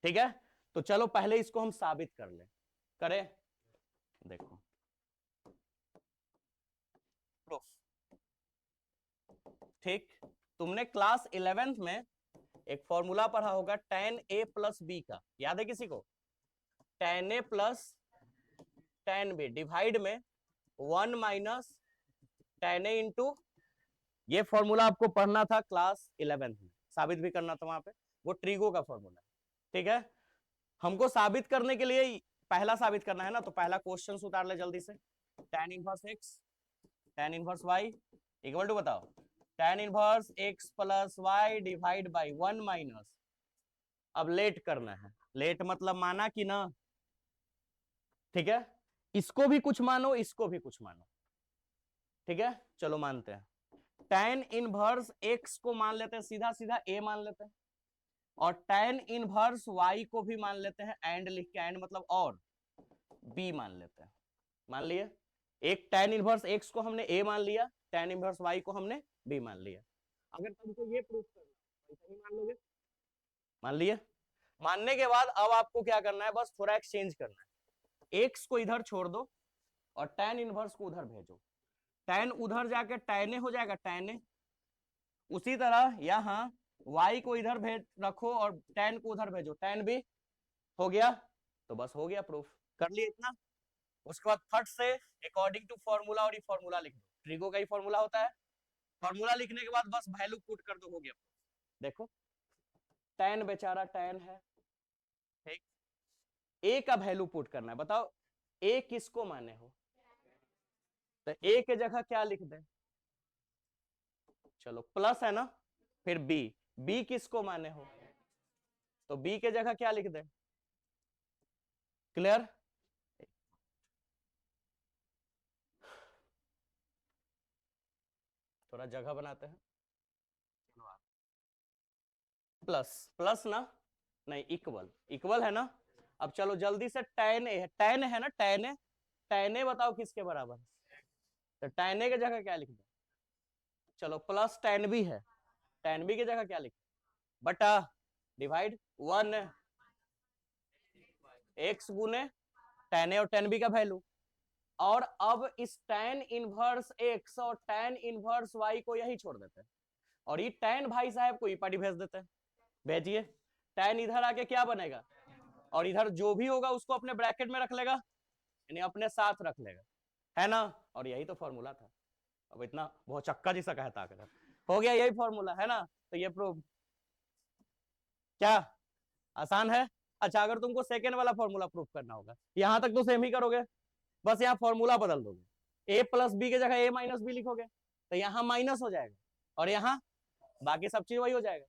ठीक है। तो चलो पहले इसको हम साबित कर ले, करें, देखो प्रूफ। ठीक, तुमने क्लास 11th में एक फॉर्मूला पढ़ा होगा tan a प्लस बी का, याद है किसी को? tan a plus tan b divide में 1 माइनस tan a इंटू, ये फॉर्मूला आपको पढ़ना था क्लास 11th में, साबित भी करना था वहां पे, वो ट्रिगो का फॉर्मूला, ठीक है। हमको साबित करने के लिए पहला साबित करना है ना, तो पहला क्वेश्चन उतार ले जल्दी से। tan inverse x tan inverse y equal to, बताओ, tan inverse x plus y divide by 1 minus, अब लेट करना है, लेट मतलब माना कि ना, ठीक है। इसको भी कुछ मानो, इसको भी कुछ मानो, ठीक है। चलो मानते हैं, tan इनवर्स x को मान लेते हैं सीधा सीधा a मान लेते हैं, और tan इनवर्स y को भी मान लेते हैं, एंड लिख के, एंड मतलब और, b मान लेते हैं, मान लिए। एक tan इनवर्स x को हमने a मान लिया, tan इनवर्स y को हमने b मान लिया। अगर तुमको ये प्रूफ करना है, मान लोगे, मान लिए। मानने के बाद अब आपको क्या करना है, बस थोड़ा एक्सचेंज करना है, x को इधर छोड़ दो और tan इनवर्स को उधर भेजो, tan उधर जाके tan हो जाएगा, tan। उसी तरह यहां y को इधर भेज रखो और tan को उधर भेजो, tan भी हो गया। तो बस हो गया प्रूफ, कर लिए इतना। उसके बाद फट से अकॉर्डिंग टू फॉर्मूला, और ये फॉर्मूला लिख दो, ट्रिगो का ही फॉर्मूला होता है। फॉर्मूला लिखने के बाद बस वैल्यू पुट कर दो, हो गया। देखो tan बेचारा tan है, ठीक, a का वैल्यू पुट करना है, बताओ a किसको माने हो, तो a के जगह क्या लिख दे, चलो प्लस है ना, फिर b किसको माने हो, तो b के जगह क्या लिख दे, क्लियर। थोड़ा जगह बनाते हैं, प्लस प्लस ना, नहीं इक्वल, इक्वल है ना। अब चलो जल्दी से tan है, tan है ना, tan a बताओ किसके बराबर है, तो tan a की जगह क्या लिख दो, चलो प्लस tan b है, tan b की जगह क्या लिख, बटा डिवाइड 1 x गुने tan a और tan b का वैल्यू। और अब इस tan इनवर्स x और tan इनवर्स y को यही छोड़ देते हैं, और ये tan भाई साहब को पार्टी भेज देते हैं, भेजिए। tan इधर आके क्या बनेगा, और इधर जो भी होगा उसको अपने ब्रैकेट में रख लेगा, यानी अपने साथ रख लेगा, है ना। और यही तो फॉर्मूला था, अब इतना बहुत चक्का जैसा कहता है, हो गया यही फॉर्मूला, है ना। तो ये प्रूफ क्या आसान है। अच्छा, अगर तुमको सेकेंड वाला फॉर्मूला प्रूफ करना होगा, यहां तक तो सेम ही करोगे, बस यहाँ फॉर्मूला बदल दोगे, a प्लस बी की जगह a माइनस बी लिखोगे, तो यहाँ माइनस हो जाएगा, और यहाँ बाकी सब चीज वही हो जाएगा।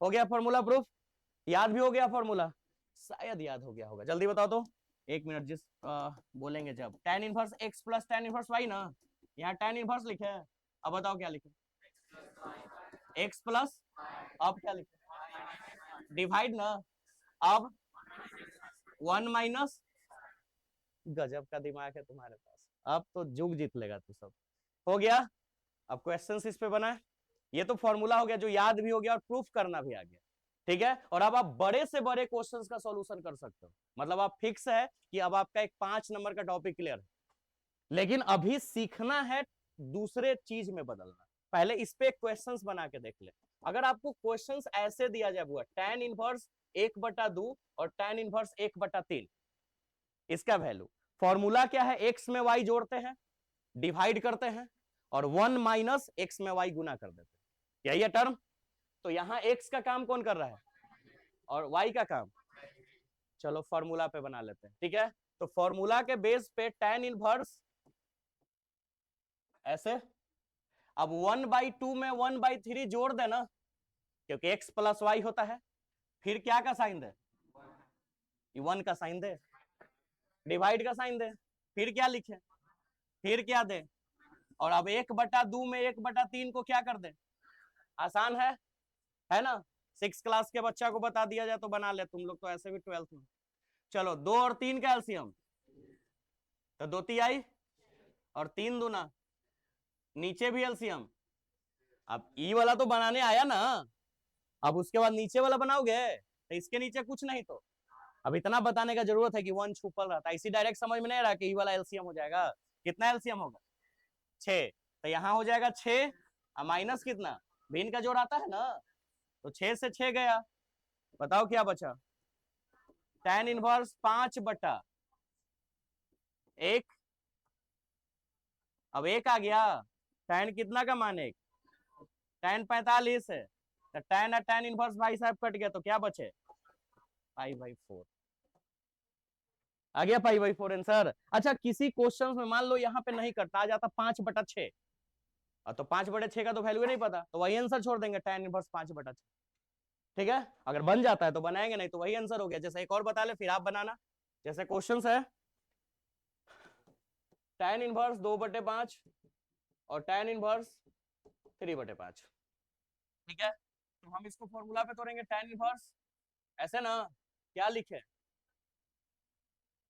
हो गया फॉर्मूला प्रूफ, याद भी हो गया फॉर्मूला, शायद याद हो गया होगा, जल्दी बताओ तो, एक मिनट, जिस बोलेंगे जब, tan inverse x plus tan inverse y ना, यहाँ tan इनवर्स लिखे हैं, अब बताओ क्या लिखे, x प्लस, अब क्या लिखे, डिवाइड ना, अब 1 माइनस, गजब का दिमाग है तुम्हारे पास, अब तो जुग जीत लेगा तू सब। हो गया, अब क्वेश्चन इस पे बना है, ये तो फॉर्मूला हो गया जो याद भी हो गया और प्रूफ करना भी आ गया, ठीक है। और अब आप बड़े से बड़े क्वेश्चंस का सॉल्यूशन कर सकते हो, मतलब आप फिक्स है कि अब आपका एक 5 नंबर का टॉपिक क्लियर है, लेकिन अभी सीखना है दूसरे चीज में बदलना। पहले इस पे क्वेश्चंस बना के देख ले, अगर आपको क्वेश्चंस ऐसे दिया जाए, हुआ tan इनवर्स 1/2 और tan इनवर्स 1/3, इसका वैल्यू, फॉर्मूला क्या है, x में y जोड़ते हैं, डिवाइड करते हैं, और 1 माइनस x में y गुना कर देते हैं, यही है टर्म। तो यहां x का काम कौन कर रहा है, और y का काम, चलो फॉर्मूला पे बना लेते हैं, ठीक है। तो फॉर्मूला के बेस पे tan इनवर्स ऐसे, अब 1/2 में 1/3 जोड़ देना, क्योंकि x प्लस वाई होता है, फिर क्या का साइन दे, 1 का साइन दे, डिवाइड का साइन दे, फिर क्या लिखे, फिर क्या दे, और अब 1/2 में 1/3 को क्या कर दे, आसान है ना। 6 क्लास के बच्चा को बता दिया जाए तो बना ले, तुम लोग तो ऐसे भी 12th में। चलो 2 और 3 का एलसीएम, तो 2 तिहाई और 3 दूना, नीचे भी एलसीएम। अब ई वाला तो बनाने आया ना, अब उसके बाद नीचे वाला बनाओगे, तो इसके नीचे कुछ नहीं, तो अब इतना बताने का जरूरत है कि 1 छुपल रहता है, इसी डायरेक्ट समझ में नहीं रहा कि ई वाला एलसीएम हो जाएगा, कितना एलसीएम होगा 6, तो यहाँ हो जाएगा 6 माइनस कितना, भिन्न का जोड़ आता है ना, तो 6 से 6 गया, बताओ क्या बचा, tan इनवर्स 5/1, अब 1 आ गया, tan कितना का मान 1, tan 45 है, तो tan और tan इनवर्स भाई साहब कट गया, तो क्या बचे π/4, आ गया π/4 आंसर। अच्छा किसी क्वेश्चन में मान लो यहाँ पे नहीं करता, आ जाता 5/6, और तो 5/6 का तो वैल्यू नहीं पता, तो वही आंसर छोड़ देंगे, tan इनवर्स 5/6, ठीक है। अगर बन जाता है तो बनाएंगे, नहीं तो वही आंसर हो गया। जैसे एक और बता ले, फिर आप बनाना। जैसे क्वेश्चन है tan इनवर्स 2/5 और tan इनवर्स 3/5, ठीक है। तो हम इसको फॉर्मूला पे तोड़ेंगे, tan इनवर्स ऐसे ना, क्या लिखे,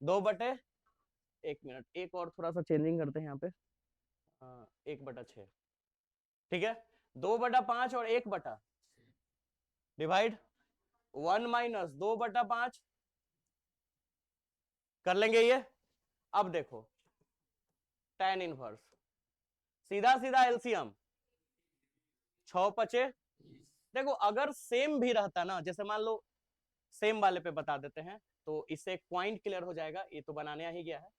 2/, एक मिनट, एक और थोड़ा सा चेंजिंग करते हैं यहाँ पे, 1/6, ठीक है। 2/5 और 1/, डिवाइड 1 माइनस 2/5 कर लेंगे ये। अब देखो tan इनवर्स, सीधा सीधा एलसीएम 6×5, देखो अगर सेम भी रहता ना, जैसे मान लो सेम वाले पे बता देते हैं, तो इससे एक पॉइंट क्लियर हो जाएगा, ये तो बनाने ही गया है,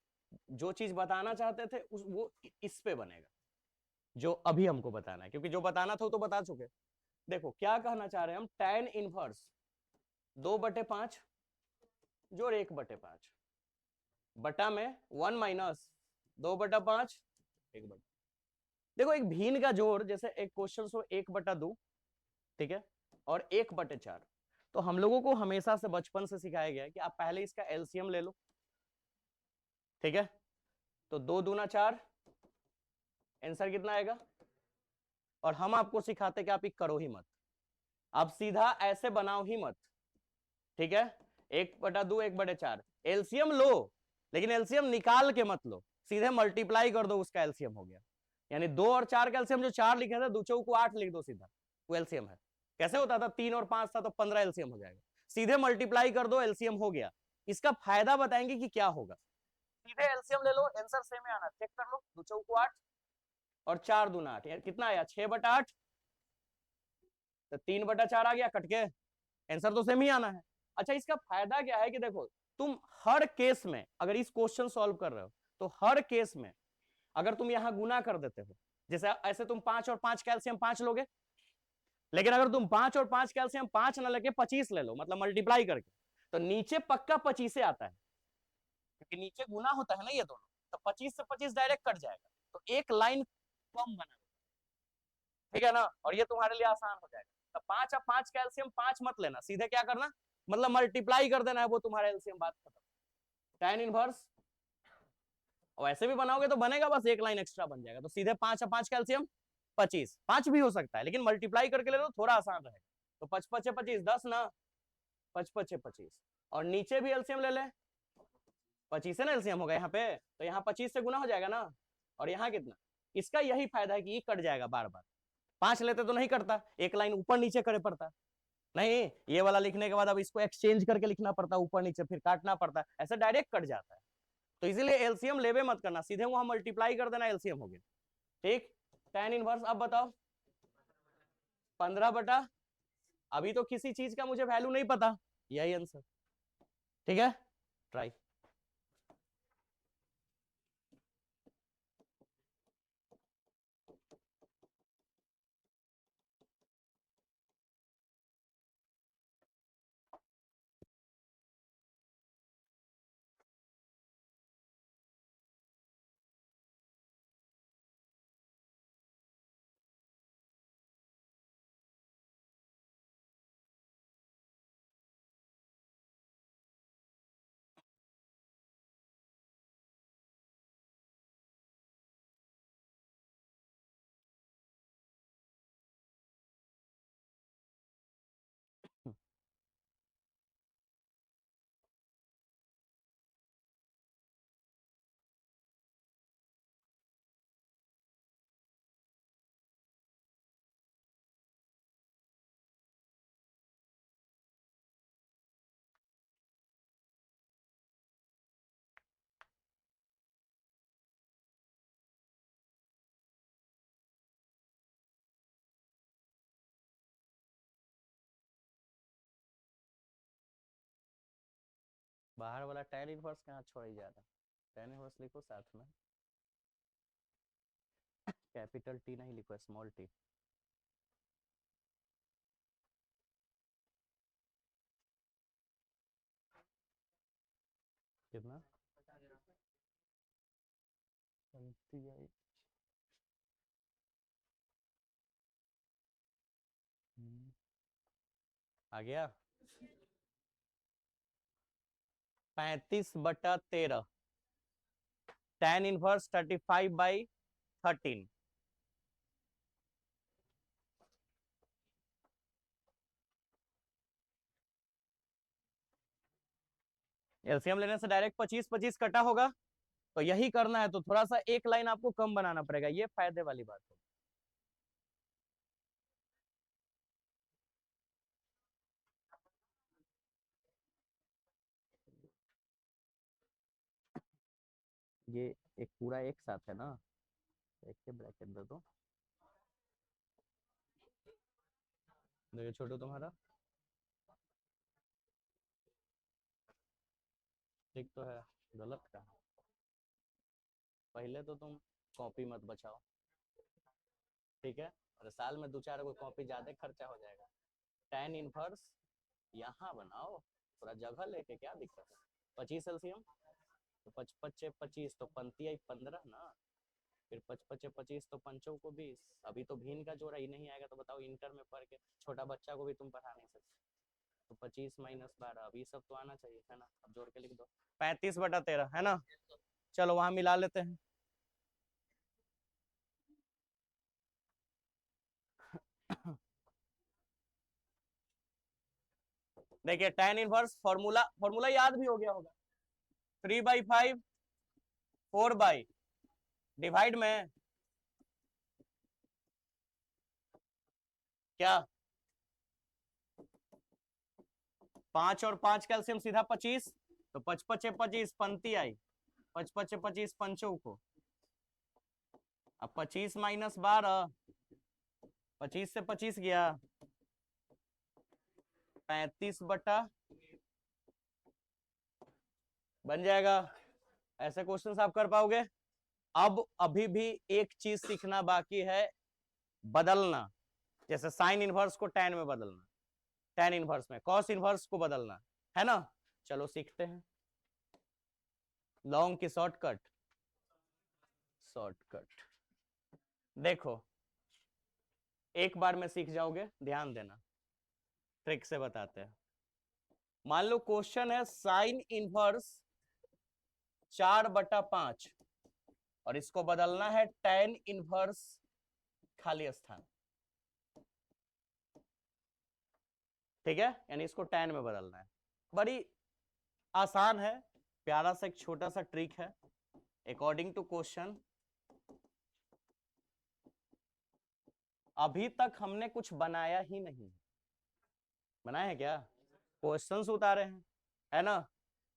जो चीज बताना चाहते थे वो इस पे बनेगा, जो अभी हमको बताना है, क्योंकि जो बताना था वो तो बता चुके। देखो क्या कहना चाह रहे हैं हम, tan इनवर्स 2/5 जोड़ 1/5 बटा में 1 माइनस 2/5 1/, देखो एक भिन्न का जोड़, जैसे एक क्वेश्चन हो 1/2, ठीक है, और 1/4, तो हम लोगों को हमेशा से बचपन से सिखाया गया है कि आप पहले इसका एलसीएम ले लो, ठीक है। तो 2 दूना 4, आंसर कितना आएगा, और हम आपको सिखाते कि आप ये करो ही मत, आप सीधा ऐसे बनाओ ही मत, ठीक है। 1/2 1/4 एलसीएम लो, लेकिन एलसीएम निकाल के मत लो, सीधे मल्टीप्लाई कर दो, उसका एलसीएम हो गया। यानी 2 और 4 का एलसीएम, जो 4 लिखे थे 2 चौको 8 लिख दो सीधा, वो एलसीएम है। कैसे होता था, 3 और 5 था तो 15 एलसीएम हो जाएगा, सीधे मल्टीप्लाई कर दो, एलसीएम हो गया। इसका फायदा बताएंगे कि क्या होगा, सीधे एलसीएम ले लो, आंसर सेम आना, चेक कर लो, 2 चौको 8 और 4 दूना 8, कितना आया 6/8, तो 3/4 आ गया, कट के आंसर तो सेम ही आना है। अच्छा इसका फायदा क्या है कि देखो, तुम हर केस में अगर इस क्वेश्चन सॉल्व कर रहे हो, तो हर केस में अगर तुम यहां गुना कर देते हो, जैसे ऐसे तुम 5 और 5 कैल्शियम 5 लोगे, लेकिन अगर तुम 5 और 5 कैल्शियम 5 ना लेके 25 ले लो, मतलब मल्टीप्लाई करके, तो नीचे पक्का 25 आता है, क्योंकि नीचे गुना होता है ना ये दोनों, तो 25 से 25 डायरेक्ट कट जाएगा, तो एक लाइन कम बना, ठीक है ना, और ये तुम्हारे लिए आसान हो जाएगा। तो 5 और 5 कैल्शियम 5 मत लेना, सीधे क्या करना, मतलब मल्टीप्लाई कर देना है, वो तुम्हारा एलसीएम, बात खत्म। tan इनवर्स और ऐसे भी बनाओगे तो बनेगा, बस एक लाइन एक्स्ट्रा बन जाएगा, तो सीधे 5 और 5 कैल्शियम 25, 5 भी हो सकता है, लेकिन मल्टीप्लाई करके ले लो, थोड़ा आसान रहेगा। तो 5×5 = 25, 10 ना, 5×5 = 25, और नीचे भी एलसीएम ले ले, 25 से ना एलसीएम होगा यहाँ पे, तो यहाँ 25 से गुना हो जाएगा ना, और यहाँ कितना, इसका यही फायदा है कि ये कट जाएगा बार बार, 5 लेते तो नहीं करता, एक लाइन ऊपर नीचे करे पड़ता, नहीं ये वाला लिखने के बाद अब इसको एक्सचेंज करके लिखना पड़ता, ऊपर नीचे फिर काटना पड़ता, ऐसे डायरेक्ट कट जाता है। तो इसीलिए एलसीएम लेवे मत करना, सीधे वहां मल्टीप्लाई कर देना, एलसीएम हो गया, ठीक। tan इनवर्स अब बताओ 15/, अभी तो किसी चीज का मुझे वैल्यू नहीं पता, यही आंसर, ठीक है, ट्राई। बाहर वाला tan इनवर्स कहाँ छोड़ी जा रहा है, tan इनवर्स लिखो साथ में, कैपिटल टी नहीं लिखो, स्मॉल टी। कितना 28 आ गया 35/13 tan इनवर्स 35/13। एलसीएम लेने से डायरेक्ट 25-25 कटा होगा, तो यही करना है, तो थोड़ा सा एक लाइन आपको कम बनाना पड़ेगा, ये फायदे वाली बात है। ये एक पूरा एक साथ है ना, एक के ब्रैकेट दे दो, देखिए छोटू तुम्हारा ठीक तो है, गलत कहा, पहले तो तुम कॉपी मत बचाओ, ठीक है, और साल में 2-4 को कॉपी ज्यादा खर्चा हो जाएगा। tan इनवर्स यहाँ बनाओ, थोड़ा जगह लेके, क्या दिक्कत है, 25 एलसीएम, तो 55-25 तो 15 ना, फिर 55-25 तो पंचों को 20, अभी तो भिन्न का जोड़ा ही नहीं आएगा, तो बताओ इंटर में पढ़ के छोटा बच्चा को भी तुम पढ़ा नहीं सकते, तो 25-12 अभी सब तो आना चाहिए है ना, अब जोड़ के लिख दो 35/13 है ना, चलो वहां मिला लेते हैं। देखिए tan इनवर्स फॉर्मूला फॉर्मूला याद भी हो गया होगा, 3/5 4 डिवाइड में क्या 5 और 5 कैल्सियम सीधा 25, तो 55-25 पंक्ति आई, 55-25 पंचों को, अब 25-12, 25 से 25 गया 35 बन जाएगा। ऐसे क्वेश्चंस आप कर पाओगे। अब अभी भी एक चीज सीखना बाकी है, बदलना, जैसे साइन इनवर्स को टैन में बदलना, टैन इनवर्स में कॉस इनवर्स को बदलना, है ना, चलो सीखते हैं। लॉन्ग की शॉर्टकट, शॉर्टकट देखो एक बार में सीख जाओगे, ध्यान देना, ट्रिक से बताते हैं। मान लो क्वेश्चन है साइन इनवर्स 4/5 और इसको बदलना है टैन इनवर्स खाली स्थान, ठीक है, यानी इसको टैन में बदलना है, बड़ी आसान है, प्यारा सा एक छोटा सा ट्रिक है, अकॉर्डिंग टू क्वेश्चन। अभी तक हमने कुछ बनाया ही नहीं, बनाए हैं क्या, क्वेश्चंस उतारे हैं, है ना,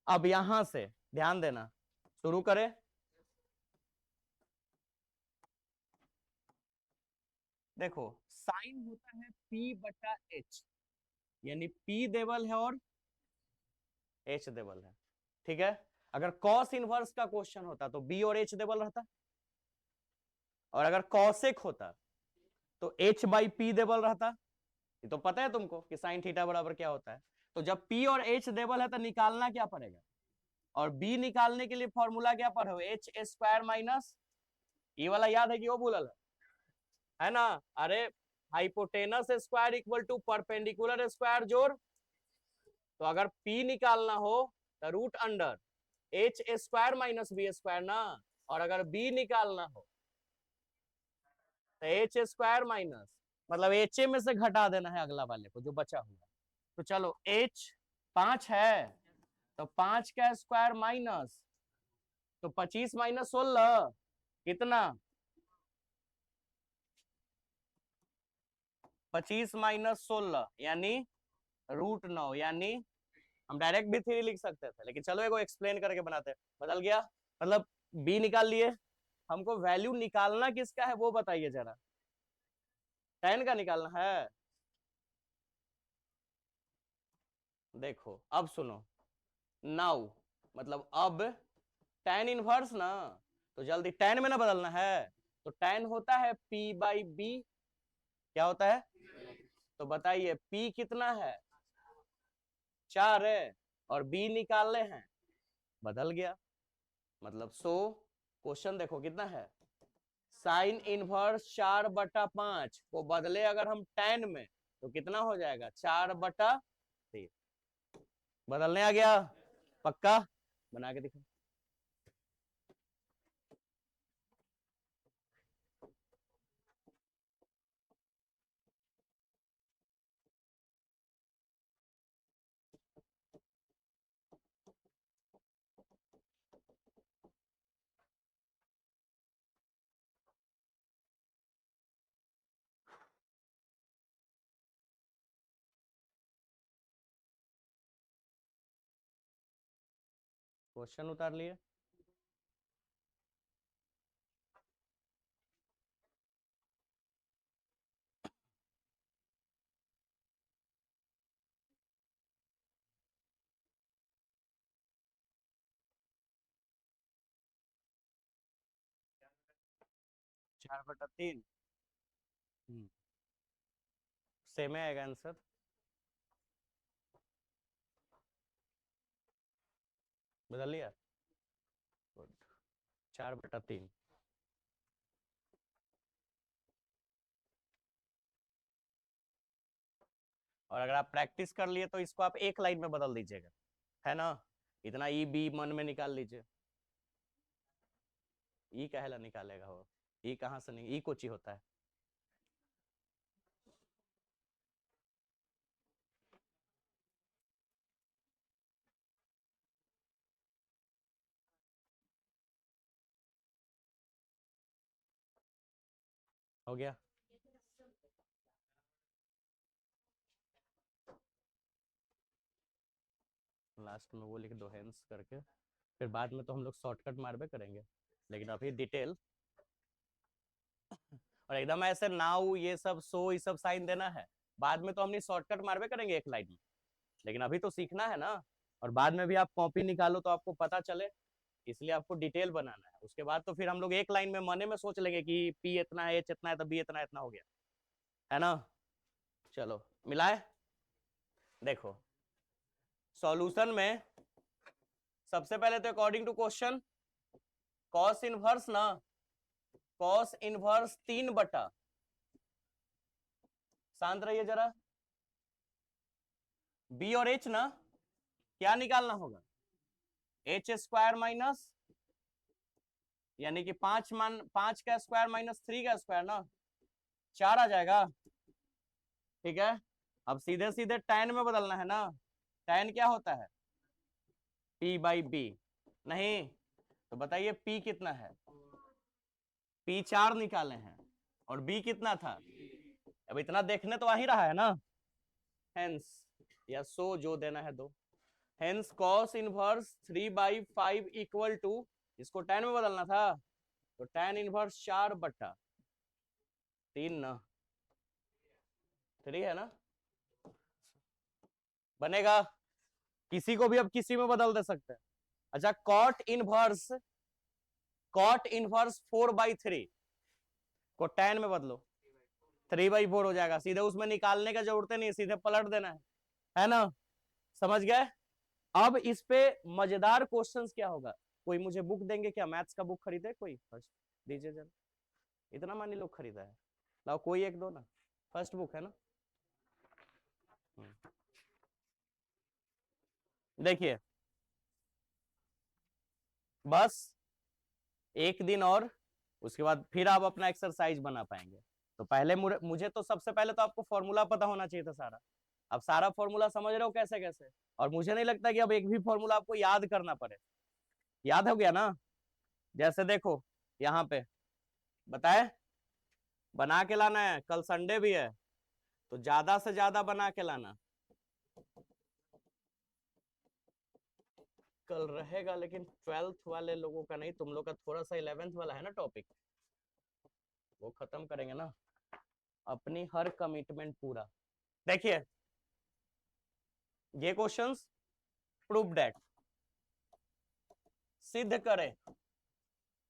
अब यहां से ध्यान देना, शुरू करें। देखो साइन होता है P/H, यानी P देवल है और H देवल है, ठीक है, अगर कॉस इनवर्स का क्वेश्चन होता तो B और H देवल रहता, और अगर कॉसेक होता तो H/P देवल रहता, ये तो पता है तुमको कि साइन थीटा बराबर क्या होता है, तो जब P और H देवल है तो निकालना क्या पड़ेगा, और B निकालने के लिए फॉर्मूला क्या पढ़ो, H² माइनस, ये वाला याद है कि वो भूलल है ना, अरे hypotenuse square equal to perpendicular square जोड़, तो अगर P निकालना हो तो root under H² minus B² ना, और अगर B निकालना हो तो H² माइनस, मतलब HA में से घटा देना है अगला वाले को जो बचा हुआ, तो चलो H 5 है, तो 5 का स्क्वायर माइनस, तो 25-16 कितना, 25-16 यानी √9, यानी हम डायरेक्ट भी थ्री लिख सकते थे, लेकिन चलो एगो एक्सप्लेन करके बनाते हैं, बदल गया, मतलब बी निकाल लिए, हमको वैल्यू निकालना किसका है वो बताइए जरा, tan का निकालना है। देखो अब सुनो, नाउ मतलब अब tan इनवर्स ना, तो जल्दी tan में ना बदलना है, तो tan होता है p/b। क्या होता है? तो बताइए p कितना है? 4 है, और b निकालने हैं, बदल गया। मतलब क्वेश्चन देखो कितना है, साइन इनवर्स 4/5 को बदले अगर हम tan में, तो कितना हो जाएगा? 4/3। बदलने आ गया? पक्का? बना के दिखो। क्वेश्चन उतार लिए? 4/3। सेम आएगा आंसर। बदल लिया? गुड। 4/3। और अगर आप प्रैक्टिस कर लिए तो इसको आप एक लाइन में बदल दीजिएगा, है ना? इतना ई बी मन में निकाल लीजिए। ई कहला निकालेगा वो? ई कहाँ से नहीं, ई कोची होता है? हो गया? लास्ट में वो लिख दो हेंस करके, फिर बाद में तो हम लोग शॉर्टकट मारबे करेंगे, लेकिन अभी डिटेल। और एकदम ऐसे नाउ ये सब सो ये सब साइन देना है, बाद में तो हमने शॉर्टकट मारबे करेंगे एक लाइन में, लेकिन अभी तो सीखना है ना। और बाद में भी आप कॉपी निकालो तो आपको पता चले, इसलिए आपको डिटेल बनाना है। उसके बाद तो फिर हम लोग एक लाइन में मने में सोच लेंगे कि पी इतना है, एच इतना है, तो बी इतना इतना हो गया, है ना? चलो मिलाए। देखो सॉल्यूशन में सबसे पहले तो according to question cos inverse ना, कॉस इनवर्स 3/, शांत रहिए जरा, बी और एच ना, क्या निकालना होगा? एच स्क्वायर माइनस, यानी कि 5 का स्क्वायर माइनस 3 का स्क्वायर ना, 4 आ जाएगा। ठीक है, अब सीधे सीधे tan में बदलना है ना। tan क्या होता है? p/b। नहीं तो बताइए p कितना है? p 4 निकाले हैं, और b कितना था? अब इतना देखने तो आ ही रहा है ना। हेंस या सो जो देना है दो। Hence cos inverse 3/5 equal to, इसको tan में बदलना था, तो tan इनवर्स 4/3 ना, 3 है ना? बनेगा? किसी को भी अब किसी में बदल दे सकते हैं। अच्छा कॉट इनवर्स 4/3 को tan में बदलो, 3/4 हो जाएगा। सीधे उसमें निकालने का जरूरत नहीं, सीधे पलट देना है ना? समझ गए? अब इस पे मजेदार क्वेश्चंस क्या होगा, कोई मुझे बुक देंगे क्या? मैथ्स का बुक खरीदे कोई? फर्स्ट दीजिए जरा, इतना मानी लोग खरीदा है, लाओ कोई एक दो ना, फर्स्ट बुक है ना। देखिए बस एक दिन और, उसके बाद फिर आप अपना एक्सरसाइज बना पाएंगे। तो पहले मुझे तो सबसे पहले तो आपको फॉर्मूला पता होना चाहिए था सारा। अब सारा फॉर्मूला समझ रहे हो कैसे कैसे, और मुझे नहीं लगता कि अब एक भी फॉर्मूला आपको याद करना पड़े। याद हो गया ना? जैसे देखो यहाँ पे बताए, बना के लाना है, कल संडे भी है, तो ज्यादा से ज्यादा बना के लाना। कल रहेगा, लेकिन 12th वाले लोगों का नहीं, तुम लोग का थोड़ा सा 11th वाला है ना टॉपिक, वो खत्म करेंगे ना, अपनी हर कमिटमेंट पूरा। देखिए ये क्वेश्चंस प्रूव दैट सिद्ध करें,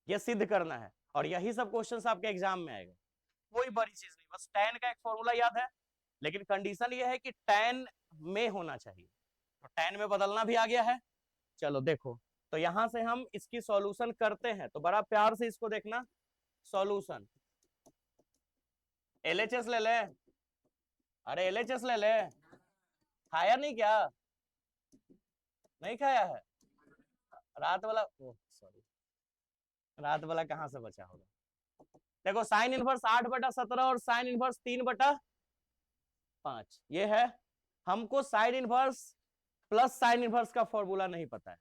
ये सिद्ध करना है, और यही सब क्वेश्चंस आपके एग्जाम में आएगा। कोई बड़ी चीज नहीं, बस tan का एक फॉर्मूला याद है, लेकिन कंडीशन ये है कि tan में होना चाहिए, तो tan में बदलना भी आ गया है। चलो देखो, तो यहां से हम इसकी सॉल्यूशन करते हैं, तो बड़ा प्यार से इसको देखना। सॉल्यूशन LHS ले ले, अरे LHS ले ले, खाया नहीं क्या? नहीं खाया है? रात वाला, ओह सॉरी, रात वाला कहां से बचा होगा? देखो साइन इनवर्स 8/17 और साइन इनवर्स 3/5 ये है। हमको sine inverse plus sine inverse का फॉर्मूला नहीं पता है,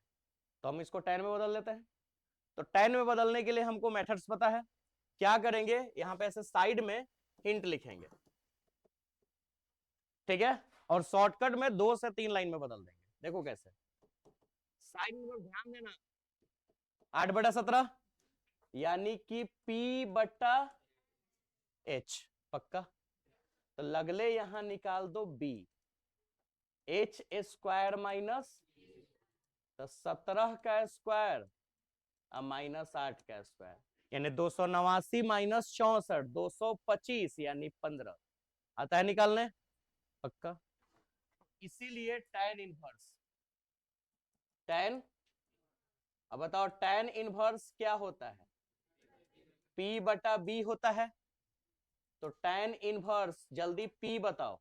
तो हम इसको tan में बदल लेते हैं। तो tan में बदलने के लिए हमको मेथड्स पता है। क्या करेंगे, यहाँ पे ऐसे साइड में हिंट लिखेंगे, ठीक है, और शॉर्टकट में 2 से 3 लाइन में बदल देंगे। देखो कैसे, साइन इनवर्स ध्यान देना, 8/17 यानी कि P/H, पक्का। तो लगले यहां निकाल दो B, H स्क्वायर माइनस, तो 17 का स्क्वायर और माइनस 8 का स्क्वायर, यानी 289 माइनस 64, 225 यानी 15 आता है निकालने, पक्का। इसीलिए tan इनवर्स, tan, अब बताओ tan इनवर्स क्या होता है? P/B होता है। तो tan इनवर्स, जल्दी P बताओ,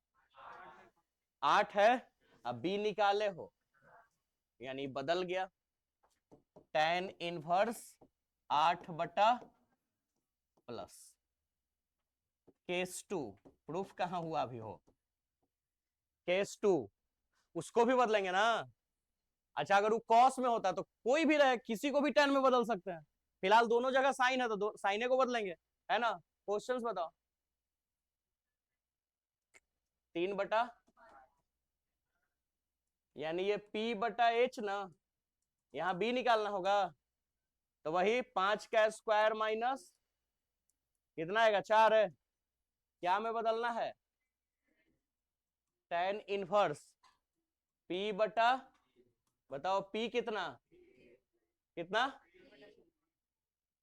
8 है, अब B निकाले हो, यानी बदल गया। tan इनवर्स 8/+ केस 2, प्रूफ कहां हुआ अभी हो? केस 2, उसको भी बदलेंगे ना। अच्छा, अगर वो कॉस में होता तो कोई भी रहे, किसी को भी tan में बदल सकते हैं। फिलहाल दोनों जगह साइन है, तो साइने को बदलेंगे, है ना। क्वेश्चंस बताओ। 3/, यानी ये P/H ना, यहाँ B निकालना होगा, तो वही 5 का स्क्वायर माइनस कितना आएगा, 4 है। क्या में बदलना है? tan इनवर्स P बटा, बताओ P कितना, कितना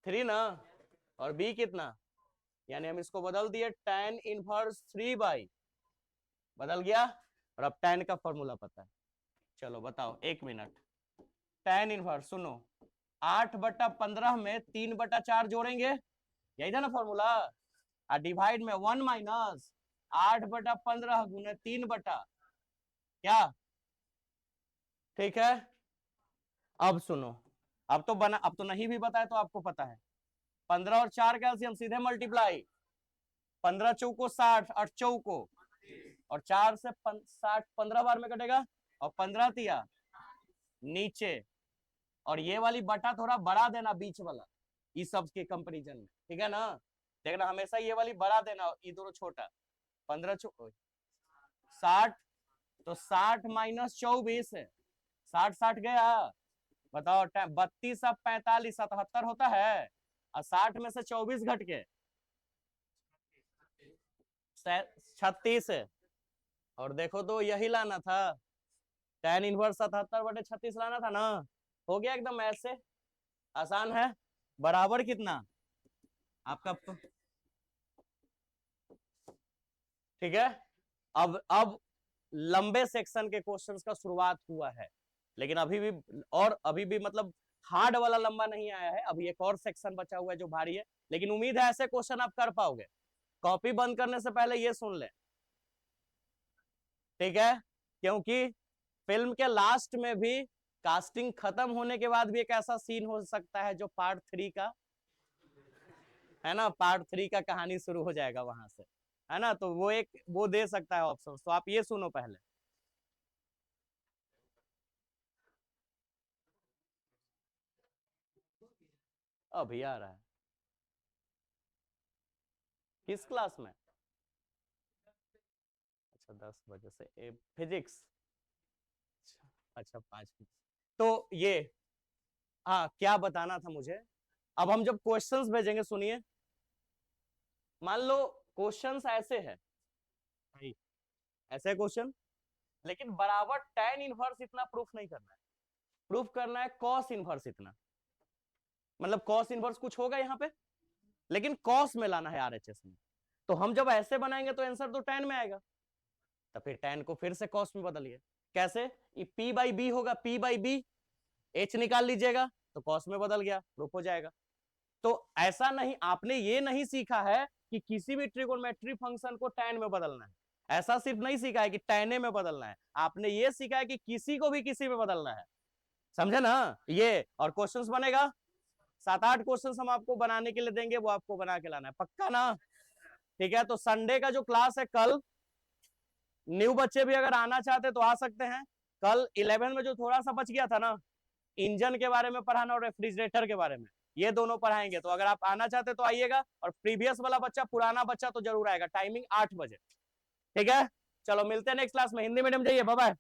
3 ना, और B कितना, यानी हम इसको बदल दिए tan इनवर्स 3/, बदल गया। और अब tan का फॉर्मूला पता है। चलो बताओ, 1 मिनट। tan इनवर्स सुनो, 8/15 में 3/4 जोड़ेंगे, यही था ना फॉर्मूला। और डिवाइड में 1 माइनस 8/15 गुने 3/, क्या, ठीक है। अब सुनो, अब तो नहीं भी बताया तो आपको पता है, 15 और 4 का एलसीएम सीधे मल्टीप्लाई, 15 चौको 60, 8 चौको, और 4 से 60 15 बार में कटेगा, और 15 तिया नीचे, और ये वाली बटा थोड़ा बड़ा देना बीच वाला, इस सब के कंपैरिजन में, ठीक है ना। देखना हमेशा ये वाली बड़ा देना, ये दोनों छोटा। 15 60, तो 60 माइनस 24 है, 60 गया। बताओ 32 अब 45 77 होता है, और 60 में से 24 घट के 36 है। और देखो तो यही लाना था, tan इनवर्स 77/36 लाना था ना। हो गया एकदम ऐसे, आसान है। बराबर कितना आपका, ठीक है। अब लंबे सेक्शन के क्वेश्चंस का शुरुआत हुआ है, लेकिन अभी भी, और अभी भी मतलब हार्ड वाला लंबा नहीं आया है, अभी एक और सेक्शन बचा हुआ है जो भारी है, लेकिन उम्मीद है ऐसे क्वेश्चन आप कर पाओगे। कॉपी बंद करने से पहले ये सुन ले, ठीक है, क्योंकि फिल्म के लास्ट में भी, कास्टिंग खत्म होने के बाद भी एक ऐसा सीन हो सकता है जो पार्ट 3 का, है ना, पार्ट 3 का कहानी शुरू हो जाएगा वहां से, है ना। तो वो एक वो दे सकता है ऑप्शन, तो आप ये सुनो पहले। अभी आ रहा है, किस क्लास में? अच्छा 10 बजे से फिजिक्स, अच्छा 5 तो ये, हाँ क्या बताना था मुझे। अब हम जब क्वेश्चंस भेजेंगे, सुनिए, मान लो क्वेश्चंस ऐसे है, ऐसे क्वेश्चन, लेकिन बराबर tan इनवर्स इतना प्रूफ नहीं करना है, प्रूफ करना है cos इनवर्स इतना। मतलब कॉस इनवर्स कुछ होगा यहाँ पे, लेकिन कॉस में लाना है आरएचएस में। तो हम जब ऐसे बनाएंगे तो आंसर तो tan में आएगा, तो फिर tan को फिर से कॉस में बदलिए। कैसे? ये P बाई बी होगा, P बाई बी, H निकाल लीजिएगा तो कॉस में बदल गया, प्रूफ हो जाएगा। तो ऐसा नहीं, आपने ये नहीं सीखा है कि किसी भी ट्रिगोनोमेट्री फंक्शन को tan में बदलना है, ऐसा सिर्फ नहीं सीखा है कि tan में बदलना है, आपने ये सीखा है कि किसी को भी किसी में बदलना है, समझे ना ये। और क्वेश्चंस बनेगा 7-8 क्वेश्चंस हम आपको बनाने के लिए देंगे, वो आपको बना के लाना है, पक्का ना? ठीक है, तो संडे का जो क्लास है कल, न्यू बच्चे भी अगर आना चाहते तो आ सकते हैं। कल 11 में जो थोड़ा सा बच गया था ना, इंजन के बारे में पढ़ाना और रेफ्रिजरेटर के बारे में, ये दोनों पढ़ाएंगे। तो अगर आप आना चाहते तो आइएगा, और प्रीवियस वाला बच्चा, पुराना बच्चा तो जरूर आएगा। टाइमिंग 8 बजे, ठीक है। चलो मिलते हैं नेक्स्ट क्लास में। हिंदी मीडियम जाइए, बाय बाय।